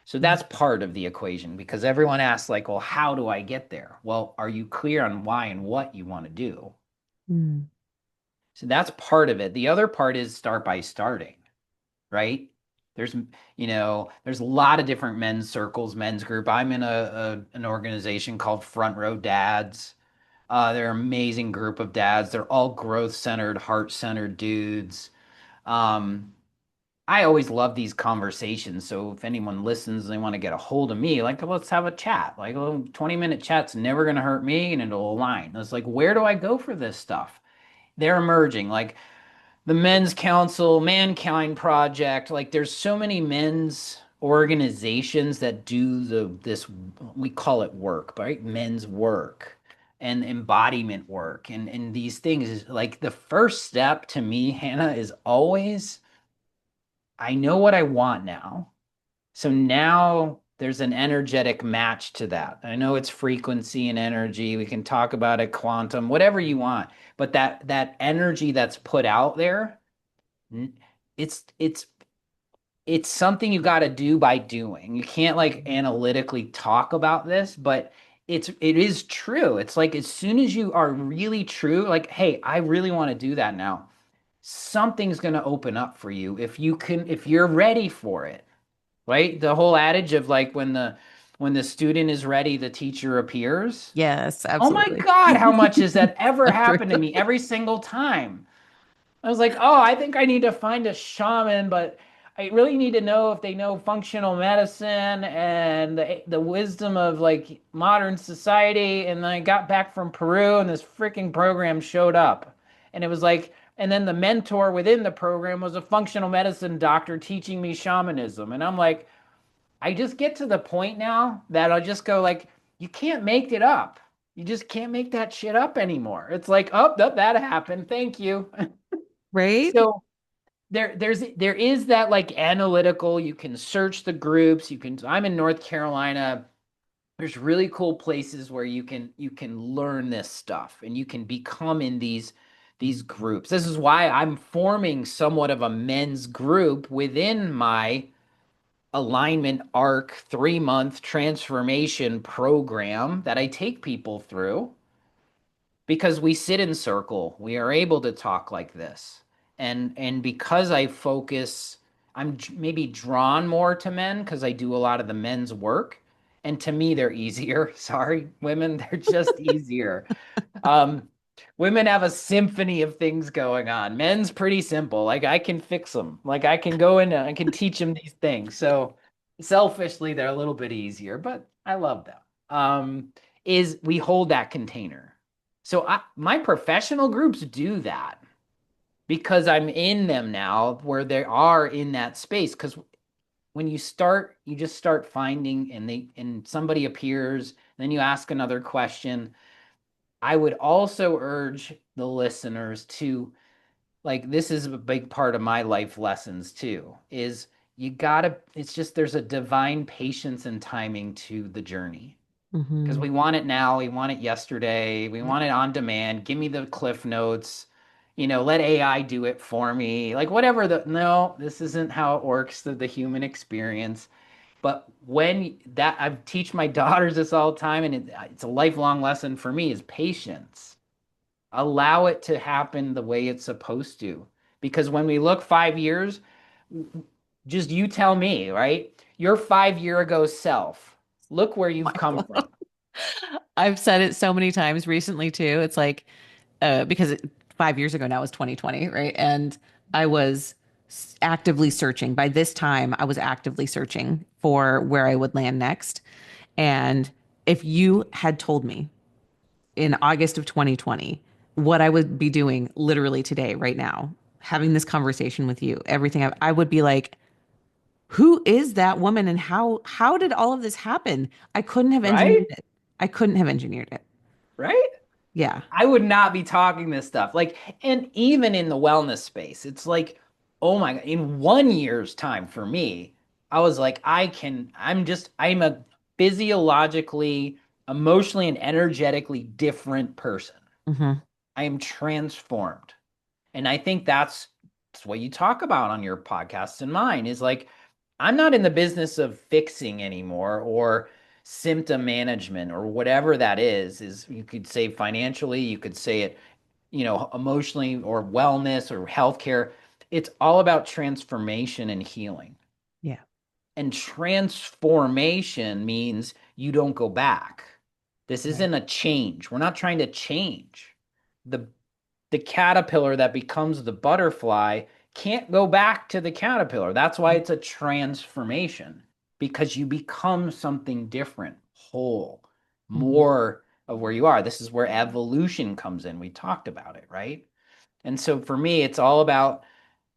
So that's part of the equation because everyone asks, like, well, how do I get there? Well, are you clear on why and what you want to do? Mm. So that's part of it. The other part is start by starting, right? There's, there's a lot of different men's circles, men's group. I'm in an organization called Front Row Dads. They're an amazing group of dads. They're all growth centered, heart centered dudes. Um, I always love these conversations. So if anyone listens and they want to get a hold of me, like let's have a chat. Like a little 20-minute chat's never going to hurt me and it'll align. It's like, where do I go for this stuff? They're emerging. Like the Men's Council, Mankind Project, like there's so many men's organizations that do this we call it work, right? Men's work and embodiment work and these things is like the first step to me, Hannah, is always I know what I want now. So now there's an energetic match to that. I know it's frequency and energy. We can talk about it, quantum, whatever you want. But that energy that's put out there, it's it's something you got to do by doing. You can't like analytically talk about this, but it is true. It's like as soon as you are really true, like, hey, I really want to do that now. Something's going to open up for you if you're ready for it, right? The whole adage of like when the student is ready, the teacher appears. Yes, Oh my absolutely. God, how much has that ever happened to Agreed. me every single time? I was like, oh, I think I need to find a shaman, but I really need to know if they know functional medicine and the wisdom of like modern society. And then I got back from Peru and this freaking program showed up. And it was like, and then the mentor within the program was a functional medicine doctor teaching me shamanism. And I'm like, I just get to the point now that I'll just go like, you can't make it up. You just can't make that shit up anymore. It's like, oh, that happened. Thank you. Right? So there is that like analytical, you can search the groups, I'm in North Carolina. There's really cool places where you can learn this stuff and you can become in these groups. This is why I'm forming somewhat of a men's group within my alignment arc 3-month transformation program that I take people through because we sit in circle. We are able to talk like this. And because I focus, maybe drawn more to men because I do a lot of the men's work. And to me, they're easier. Sorry, women, they're just easier. Um, Women have a symphony of things going on. Men's pretty simple. Like I can fix them. Like I can go in and I can teach them these things. So selfishly, they're a little bit easier, but I love them. Is we hold that container. So my professional groups do that because I'm in them now where they are in that space. Because when you start, you just start finding and somebody appears, then you ask another question. I would also urge the listeners to like this is a big part of my life lessons too, is you gotta it's just there's a divine patience and timing to the journey. Because Hmm. we want it now, we want it yesterday, we want it on demand. Give me the cliff notes, let AI do it for me. Like whatever no, this isn't how it works, the human experience. But when that I teach my daughters this all the time, and it's a lifelong lesson for me is patience. Allow it to happen the way it's supposed to. Because when we look 5 years, just you tell me, right? Your 5 year ago self, look where you've come from, I've said it so many times recently too. It's like, because 5 years ago now was 2020, right? And I was actively searching. By this time, I was actively searching for where I would land next. And if you had told me in August of 2020 what I would be doing literally today, right now, having this conversation with you, everything, I would be like, who is that woman and how did all of this happen? I couldn't have right? engineered it. I couldn't have engineered it. Right? Yeah. I would not be talking this stuff. Like, and even in the wellness space, it's like, oh my God, in 1 year's time for me, I was like, I'm a physiologically, emotionally, and energetically different person. Hmm. I am transformed. And I think that's what you talk about on your podcast and mine is like, I'm not in the business of fixing anymore or symptom management or whatever that is you could say financially, you could say it, emotionally or wellness or healthcare. It's all about transformation and healing. Yeah. And transformation means you don't go back. This Right. isn't a change. We're not trying to change. The the caterpillar that becomes the butterfly can't go back to the caterpillar. That's why it's a transformation because you become something different, whole, Hmm. more of where you are. This is where evolution comes in. We talked about it, right? And so for me, it's all about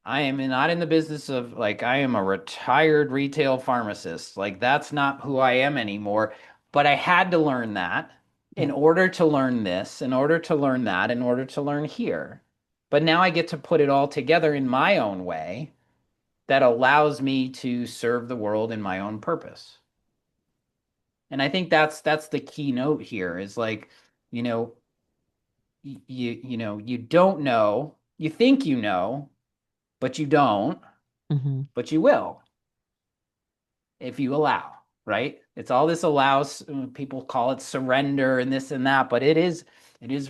I am not in the business of like, I am a retired retail pharmacist. Like, that's not who I am anymore. But I had to learn that in Yeah. order to learn this, in order to learn that, in order to learn here. But now I get to put it all together in my own way that allows me to serve the world in my own purpose. And I think that's the keynote here is like, you know, you don't know, you think you know, but you don't, Hmm. but you will if you allow, right? It's all this allows people call it surrender and this and that, but it is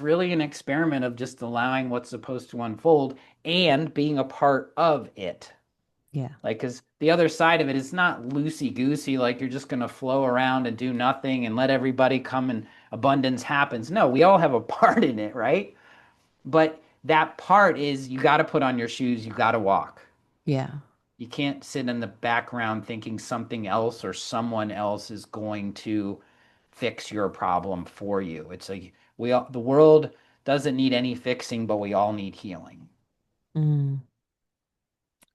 really an experiment of just allowing what's supposed to unfold and being a part of it. Yeah. Like, because the other side of it is not loosey goosey, like you're just going to flow around and do nothing and let everybody come and abundance happens. No, we all have a part in it, right? But that part is you got to put on your shoes, you got to walk. Yeah. You can't sit in the background thinking something else or someone else is going to fix your problem for you. It's like the world doesn't need any fixing, but we all need healing. Mm.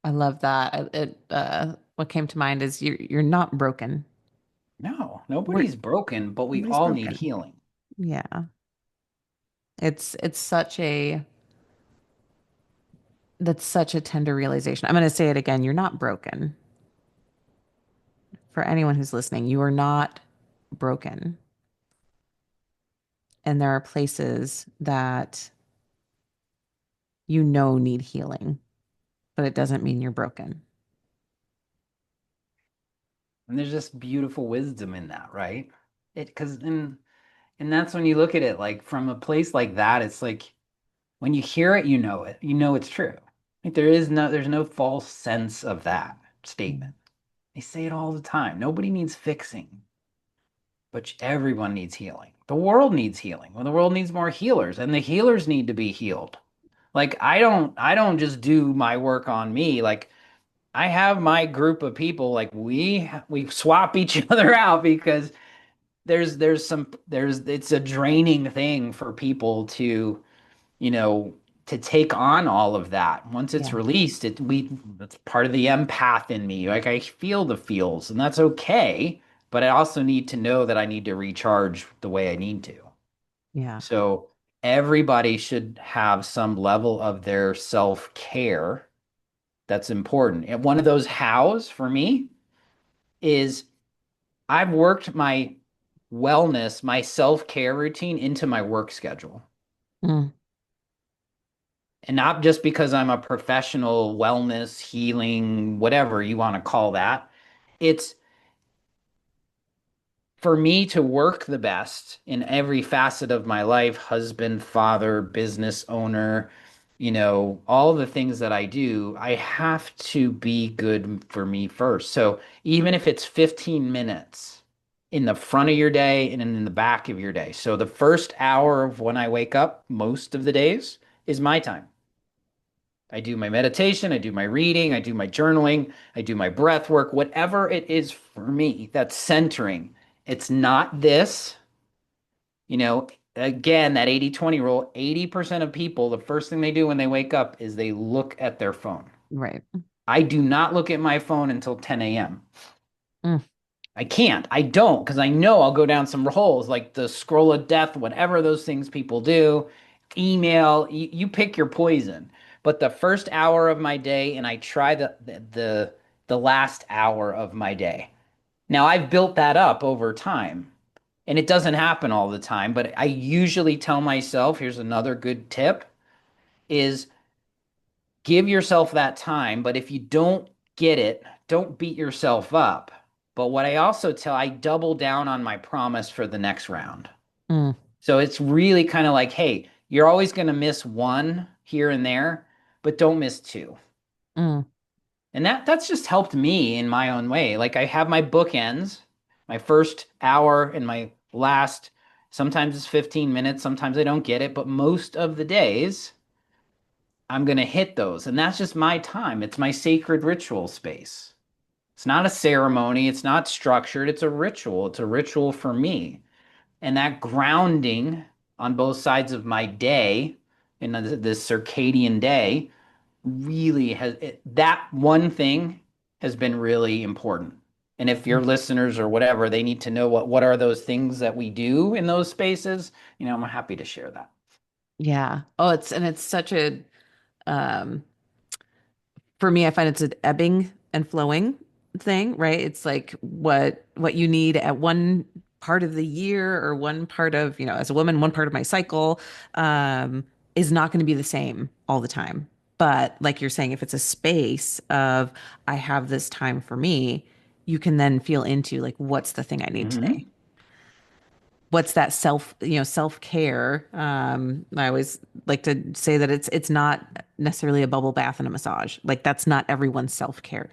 I love that. What came to mind is you're not broken. No, We're nobody's broken, but we Nobody's all need broken. healing. Yeah. It's such a That's such a tender realization. I'm going to say it again. You're not broken. For anyone who's listening, you are not broken. And there are places that need healing, but it doesn't mean you're broken. And there's just beautiful wisdom in that, right? It because and that's when you look at it like from a place like that, it's like when you hear it, you know it. You know it's true. Like there's no false sense of that Mm. statement. They say it all the time. Nobody needs fixing, but everyone needs healing. The world needs healing. Well, the world needs more healers, and the healers need to be healed. Like I don't just do my work on me. Like I have my group of people. Like we swap each other out because there's it's a draining thing for people to you know, to take on all of that. Once it's Yeah. released, that's part of the empath in me. Like I feel the feels, and that's okay. But I also need to know that I need to recharge the way I need to. Yeah. So everybody should have some level of their self-care that's important. And one of those hows for me is I've worked my wellness, my self-care routine into my work schedule. Mm. And not just because I'm a professional wellness, healing, whatever you want to call that. It's for me to work the best in every facet of my life, husband, father, business owner, all the things that I do, I have to be good for me first. So even if it's 15 minutes in the front of your day and in the back of your day. So the first hour of when I wake up most of the days is my time. I do my meditation, I do my reading, I do my journaling, I do my breath work, whatever it is for me that's centering. It's not this, you know, again, that 80-20 rule, 80% of people, the first thing they do when they wake up is they look at their phone. Right. I do not look at my phone until 10 a.m. Mm, I can't. I don't because I know I'll go down some holes like the scroll of death, whatever those things people do, email, you pick your poison. But the first hour of my day, and I try the last hour of my day. Now I've built that up over time, and it doesn't happen all the time, but I usually tell myself, here's another good tip, is give yourself that time, but if you don't get it, don't beat yourself up. But what I also tell, I double down on my promise for the next round. mm, So it's really kind of like, hey, you're always going to miss one here and there, but don't miss two. mm. And that's just helped me in my own way. Like I have my bookends, my first hour and my last, sometimes it's 15 minutes, sometimes I don't get it, but most of the days I'm going to hit those. And that's just my time. It's my sacred ritual space. It's not a ceremony, it's not structured, it's a ritual. It's a ritual for me. And that grounding on both sides of my day in this circadian day really that one thing has been really important. And if your listeners or whatever, they need to know what are those things that we do in those spaces, I'm happy to share that. Yeah. Oh, it's such a um for me, I find it's an ebbing and flowing thing, right? It's like what you need at one part of the year or one part of, as a woman, one part of my cycle, um, is not going to be the same all the time. But like you're saying, if it's a space of I have this time for me, you can then feel into like what's the thing I need today? Hmm. What's that self-care? I always like to say that it's not necessarily a bubble bath and a massage. Like that's not everyone's self-care.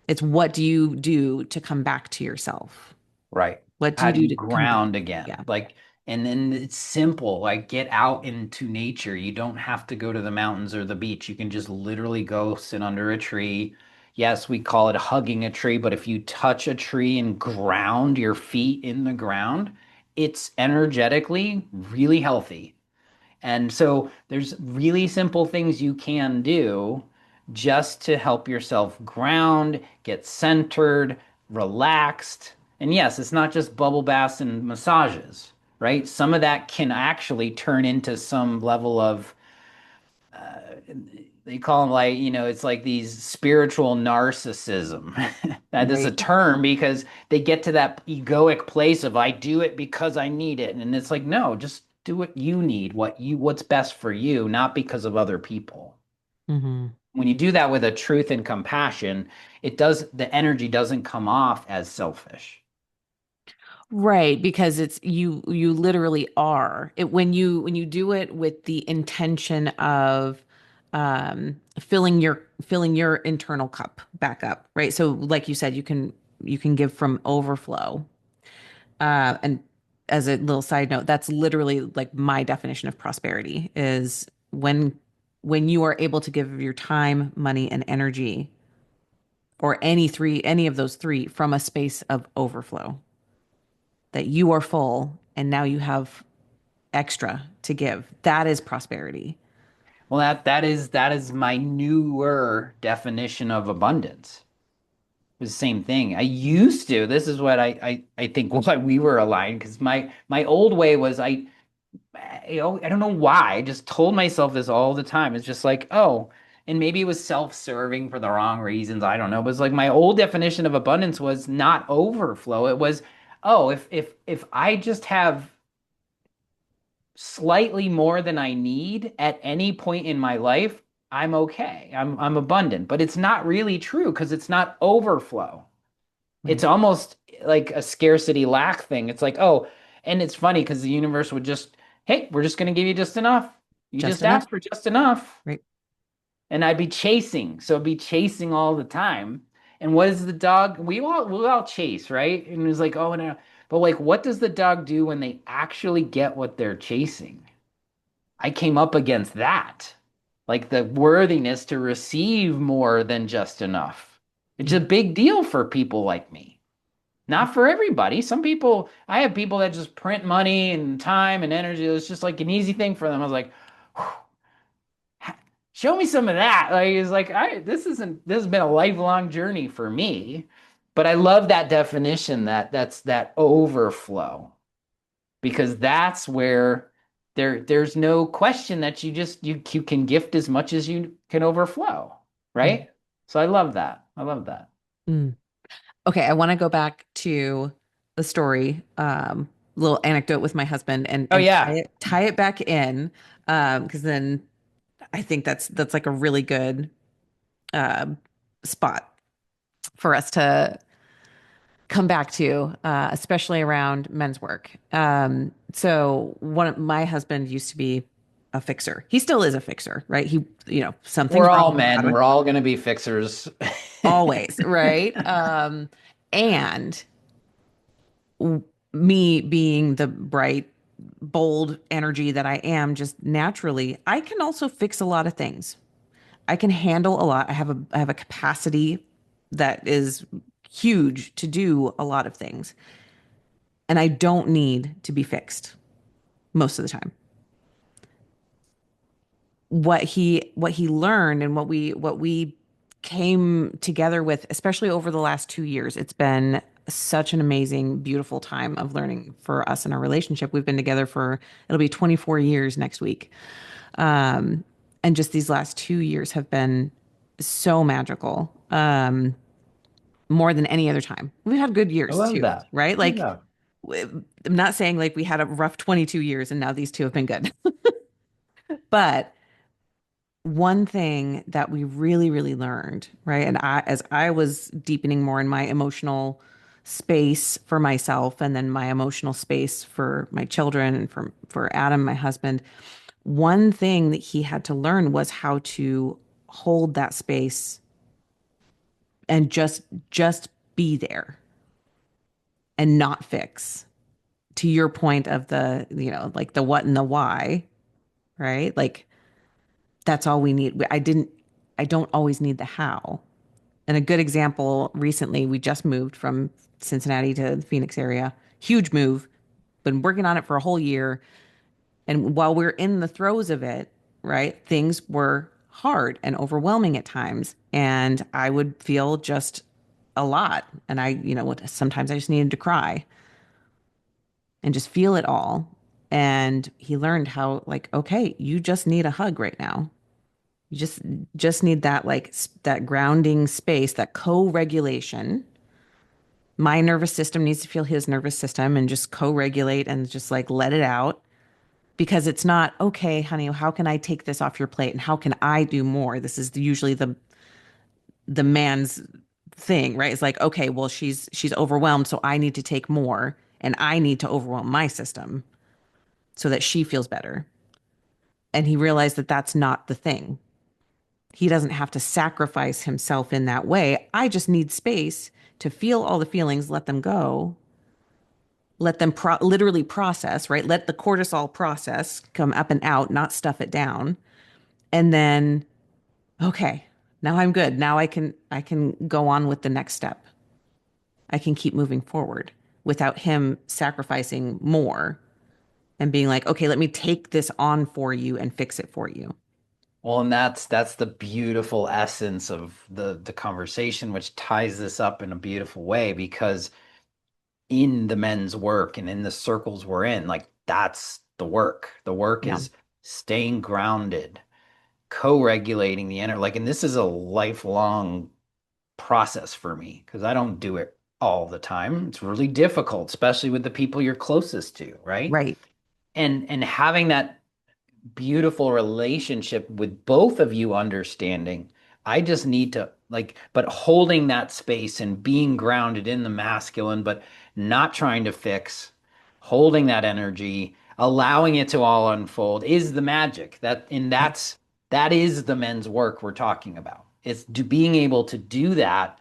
It's what do you do to come back to yourself? Right. What do How you do do you to come back? ground again? Yeah. Like, and then it's simple. Like, get out into nature. You don't have to go to the mountains or the beach. You can just literally go sit under a tree. Yes, we call it hugging a tree, but if you touch a tree and ground your feet in the ground, it's energetically really healthy. And so there's really simple things you can do just to help yourself ground, get centered, relaxed. And yes, it's not just bubble baths and massages, right? Some of that can actually turn into some level of, they call them like, it's like these spiritual narcissism. That is a Right. term because they get to that egoic place of I do it because I need it. And it's like, no, just do what you need, what's best for you, not because of other people. Hmm. When you do that with a truth and compassion, the energy doesn't come off as selfish. Right, because it's you literally are. It when you do it with the intention of filling your internal cup back up, right? So like you said, you can give from overflow. And as a little side note, that's literally like my definition of prosperity is when you are able to give your time, money, and energy, or any of those three from a space of overflow, that you are full and now you have extra to give. That is prosperity. Well, that is my newer definition of abundance. It was the same thing. I used to. This is what I think why we were aligned because my old way was I don't know why. I just told myself this all the time. It's just like, oh, and maybe it was self-serving for the wrong reasons. I don't know. But it's like my old definition of abundance was not overflow. It was, oh, if I just have slightly more than I need at any point in my life, I'm okay. I'm abundant. But it's not really true because it's not overflow. It's Right. almost like a scarcity lack thing. It's like, oh, and it's funny because the universe would just, hey, we're just going to give you just enough. You Just just enough. asked for just enough. Right. And I'd be chasing. So I'd be chasing all the time. And what is the dog? We all chase, right? And it was like, oh no. But like, what does the dog do when they actually get what they're chasing? I came up against that. Like the worthiness to receive more than just enough. It's Yeah. a big deal for people like me. Not for everybody. Some people, I have people that just print money and time and energy. It's just like an easy thing for them. I was like, show me some of that. Like it's like this has been a lifelong journey for me. But I love that definition that's that overflow because that's where there's no question that you can gift as much as you can overflow, Yeah. right? So I love that. I love that. Mm. Okay, I want to go back to the story, little anecdote with my husband and Oh tie yeah. it back in, because then I think that's like a really good um spot for us to come back to, especially around men's work. So one of my husband used to be a fixer. He still is a fixer, right? Something's We're wrong all with the men. bottom, We're all gonna be fixers. always, right? And me being the bright, bold energy that I am, just naturally, I can also fix a lot of things. I can handle a lot. I have a capacity that is huge to do a lot of things, and I don't need to be fixed most of the time. What he learned and what we came together with, especially over the last 2 years, it's been such an amazing, beautiful time of learning for us in our relationship. We've been together for it'll be 24 years next week. And just these last 2 years have been so magical, more than any other time. We've had good I years love too, that. right? Like, Yeah. I'm not saying like we had a rough 22 years and now these two have been good. But one thing that we really, really learned, right? And as I was deepening more in my emotional space for myself and then my emotional space for my children and for Adam, my husband, one thing that he had to learn was how to hold that space and just be there and not fix. To your point of like the what and the why, right? Like that's all we need. I don't always need the how. And a good example recently, we just moved from Cincinnati to the Phoenix area. Huge move. Been working on it for a whole year. And while we're in the throes of it, right, things were hard and overwhelming at times. And I would feel just a lot. And sometimes I just needed to cry and just feel it all. And he learned how, like, okay, you just need a hug right now. You just need that that grounding space, that co-regulation. My nervous system needs to feel his nervous system and just co-regulate and just like let it out because it's not okay, honey, how can I take this off your plate and how can I do more? This is usually the man's thing, right? It's like, okay, well, she's overwhelmed, so I need to take more and I need to overwhelm my system so that she feels better. And he realized that that's not the thing. He doesn't have to sacrifice himself in that way. I just need space to feel all the feelings, let them go, let them literally process, right? Let the cortisol process come up and out, not stuff it down. And then, okay, now I'm good. Now I can go on with the next step. I can keep moving forward without him sacrificing more and being like, okay, let me take this on for you and fix it for you. Well, and that's the beautiful essence of the conversation, which ties this up in a beautiful way because in the men's work and in the circles we're in, like that's the work. The work Yeah. is staying grounded, co-regulating the inner, like, and this is a lifelong process for me because I don't do it all the time. It's really difficult, especially with the people you're closest to, right? Right. And having that beautiful relationship with both of you understanding, I just need to like, but holding that space and being grounded in the masculine, but not trying to fix, holding that energy, allowing it to all unfold is the magic. That is the men's work we're talking about. Being able to do that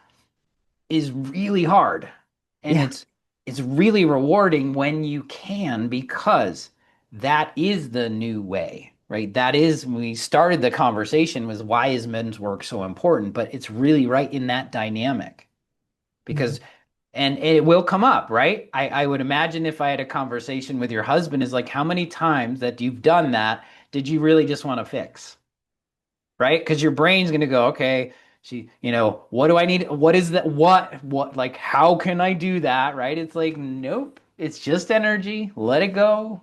is really hard. And Yeah. it's really rewarding when you can, because that is the new way, right? That is, we started the conversation was, why is men's work so important? But it's really right in that dynamic, Mhm. because and it will come up, right? I would imagine if I had a conversation with your husband, is like, how many times that you've done that did you really just want to fix? Right? Because your brain's going to go, okay, what do I need? What is that? Like, how can I do that? Right? It's like, nope, it's just energy. Let it go.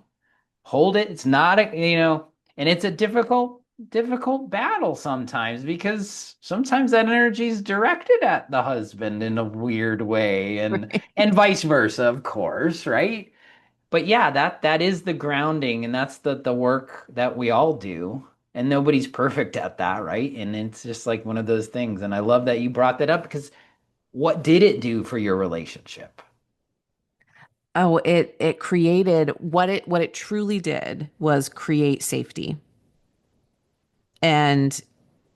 Hold it. It's not and it's a difficult battle sometimes, because sometimes that energy is directed at the husband in a weird way, and vice versa, of course, right? But yeah, that is the grounding, and that's the work that we all do. And nobody's perfect at that, right? And it's just like one of those things. And I love that you brought that up, because what did it do for your relationship? Oh, it created what it truly did was create safety. And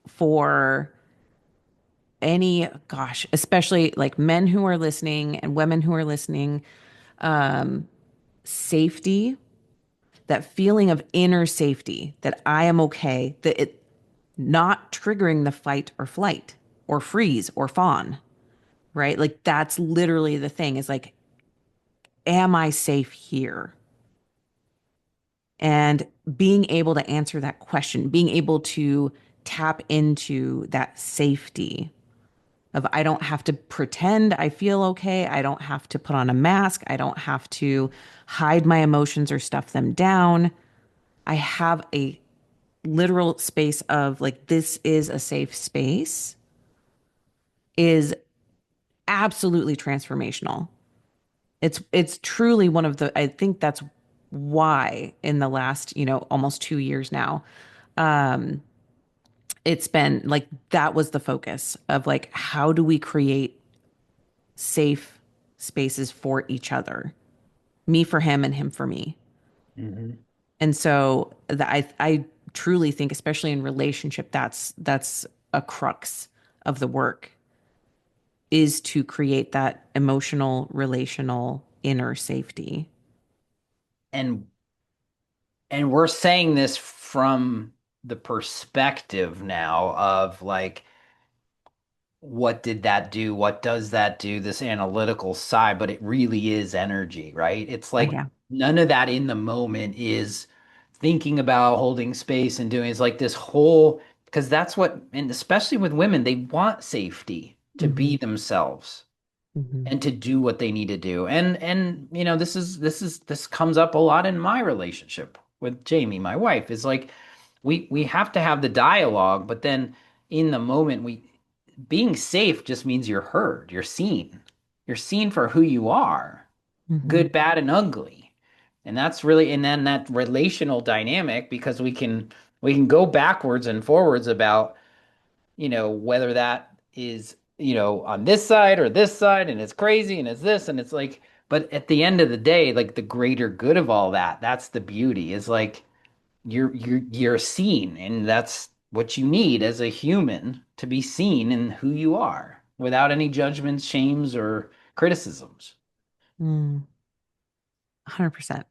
for any, gosh, especially like men who are listening and women who are listening, safety, that feeling of inner safety, that I am okay, that it not triggering the fight or flight or freeze or fawn, right? Like that's literally the thing is like, am I safe here? And being able to answer that question, being able to tap into that safety of I don't have to pretend I feel okay. I don't have to put on a mask. I don't have to hide my emotions or stuff them down. I have a literal space of like, this is a safe space is absolutely transformational. It's truly one of the I think that's why in the last, almost 2 years now, it's been like that was the focus of like how do we create safe spaces for each other, me for him and him for me. Hmm. And so I truly think, especially in relationship, that's a crux of the work is to create that emotional, relational, inner safety. And we're saying this from the perspective now of like, what did that do? What does that do? This analytical side, but it really is energy, right? It's Oh like yeah. none of that in the moment is thinking about holding space and doing. It's like this whole, because that's what, and especially with women, they want safety to Hmm. be themselves Hmm. and to do what they need to do. And this comes up a lot in my relationship with Jamie, my wife, is like, we have to have the dialogue, but then in the moment, we being safe just means you're heard, you're seen. You're seen for who you are, Hmm. good, bad, and ugly. And that's really, and then that relational dynamic, because we can go backwards and forwards about, whether that is, on this side or this side, and it's crazy and it's this and it's like, but at the end of the day, like the greater good of all that, that's the beauty, is like you're seen, and that's what you need as a human, to be seen in who you are without any judgments, shames, or criticisms. 100%.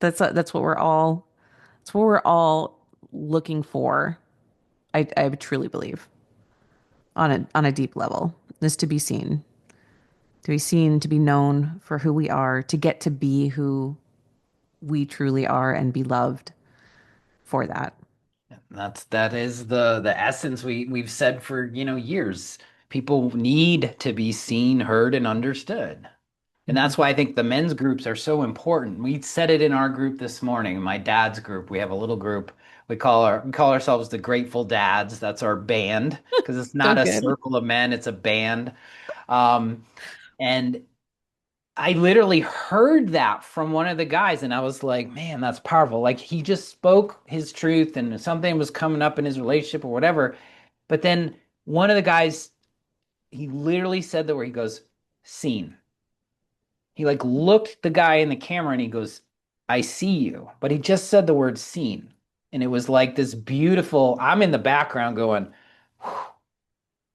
That's what we're all looking for. I truly believe on a deep level is to be seen, to be known for who we are, to get to be who we truly are and be loved for that. That is the essence we've said for, years. People need to be seen, heard, and understood. And Mhm. that's why I think the men's groups are so important. We said it in our group this morning, my dad's group. We have a little group. We call ourselves the Grateful Dads. That's our band, because it's So not a good. circle of men, it's a band. Um, and I literally heard that from one of the guys, and I was like, man, that's powerful. Like, he just spoke his truth, and something was coming up in his relationship or whatever. But then one of the guys, he literally said the word, he goes, "Seen." He like looked the guy in the camera and he goes, "I see you." But he just said the word "seen." And it was like this beautiful, I'm in the background going, "Whew,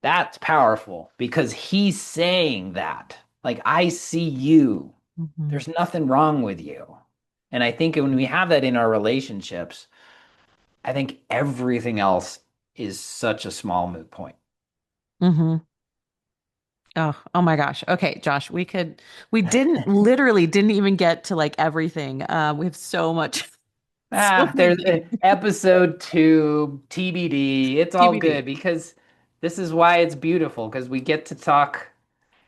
that's powerful," because he's saying that. Like, I see you. Mhm. There's nothing wrong with you. And I think when we have that in our relationships, I think everything else is such a small moot point. Mhm. Oh my gosh. Okay, Josh, we didn't literally didn't even get to like everything. We have so much, so There's many episode 2, TBD. It's all TBD. good because this is why it's beautiful because we get to talk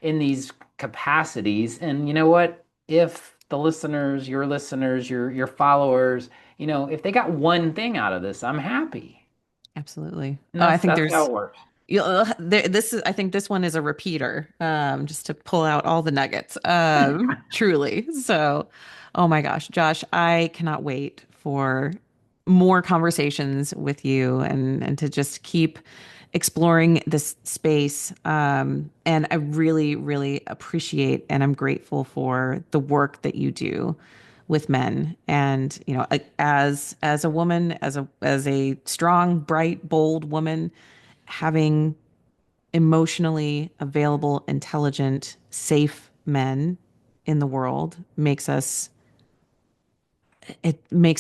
in these capacities. And you know what? If the listeners, your followers, if they got one thing out of this, I'm happy. Absolutely. And Oh, I think that's how there's it works. this is I think this one is a repeater, just to pull out all the nuggets. Truly. So, oh my gosh, Josh, I cannot wait for more conversations with you and to just keep exploring this space. And I really, really appreciate and I'm grateful for the work that you do with men. And, as a woman, as a strong, bright, bold woman, having emotionally available, intelligent, safe men in the world makes us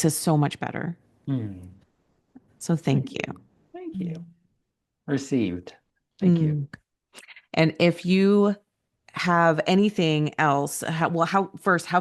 so much better. Hmm. So Thank thank you. you. Thank you. Received. Thank you. Mm. And if you have anything else, how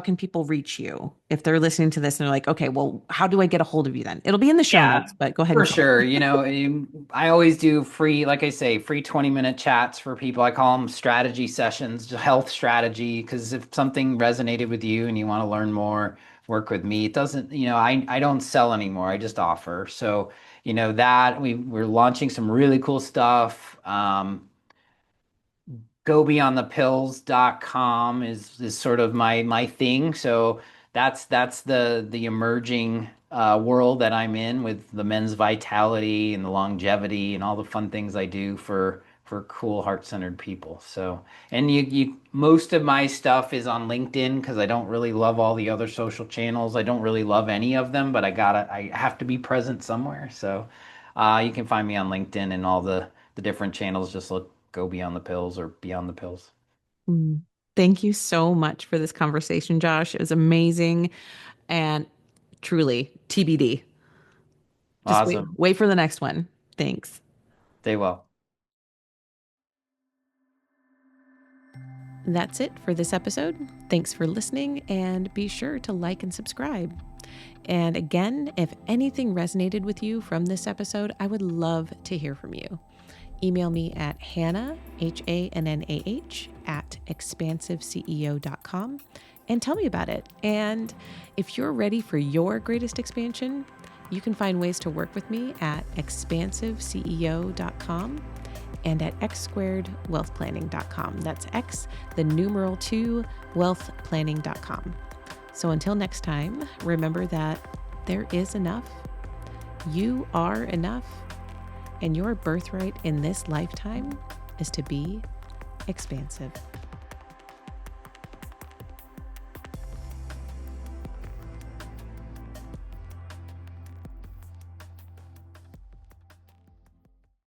can people reach you if they're listening to this and they're like, okay, well, how do I get a hold of you then? It'll be in the show Yeah, notes, but go ahead for and tell sure. them. I always do free, like I say, free 20-minute chats for people. I call them strategy sessions, just health strategy, because if something resonated with you and you want to learn more, work with me. It doesn't, I don't sell anymore. I just offer. So, that we're launching some really cool stuff. GoBeyondThePills.com is sort of my thing. So that's the emerging world that I'm in with the men's vitality and the longevity and all the fun things I do for cool heart-centered people. So, and you most of my stuff is on LinkedIn because I don't really love all the other social channels. I don't really love any of them, but I have to be present somewhere. So you can find me on LinkedIn and all the different channels. Just look Go Beyond the Pills or Beyond the Pills. Mm. Thank you so much for this conversation, Josh. It was amazing and truly TBD. Just Awesome. wait for the next one. Thanks. Stay well. That's it for this episode. Thanks for listening and be sure to like and subscribe. And again, if anything resonated with you from this episode, I would love to hear from you. Email me at Hannah, HANNAH, at expansiveceo.com and tell me about it. And if you're ready for your greatest expansion, you can find ways to work with me at expansiveceo.com and at x2wealthplanning.com. That's X, the numeral 2, wealthplanning.com. So until next time, remember that there is enough, you are enough, and your birthright in this lifetime is to be expansive.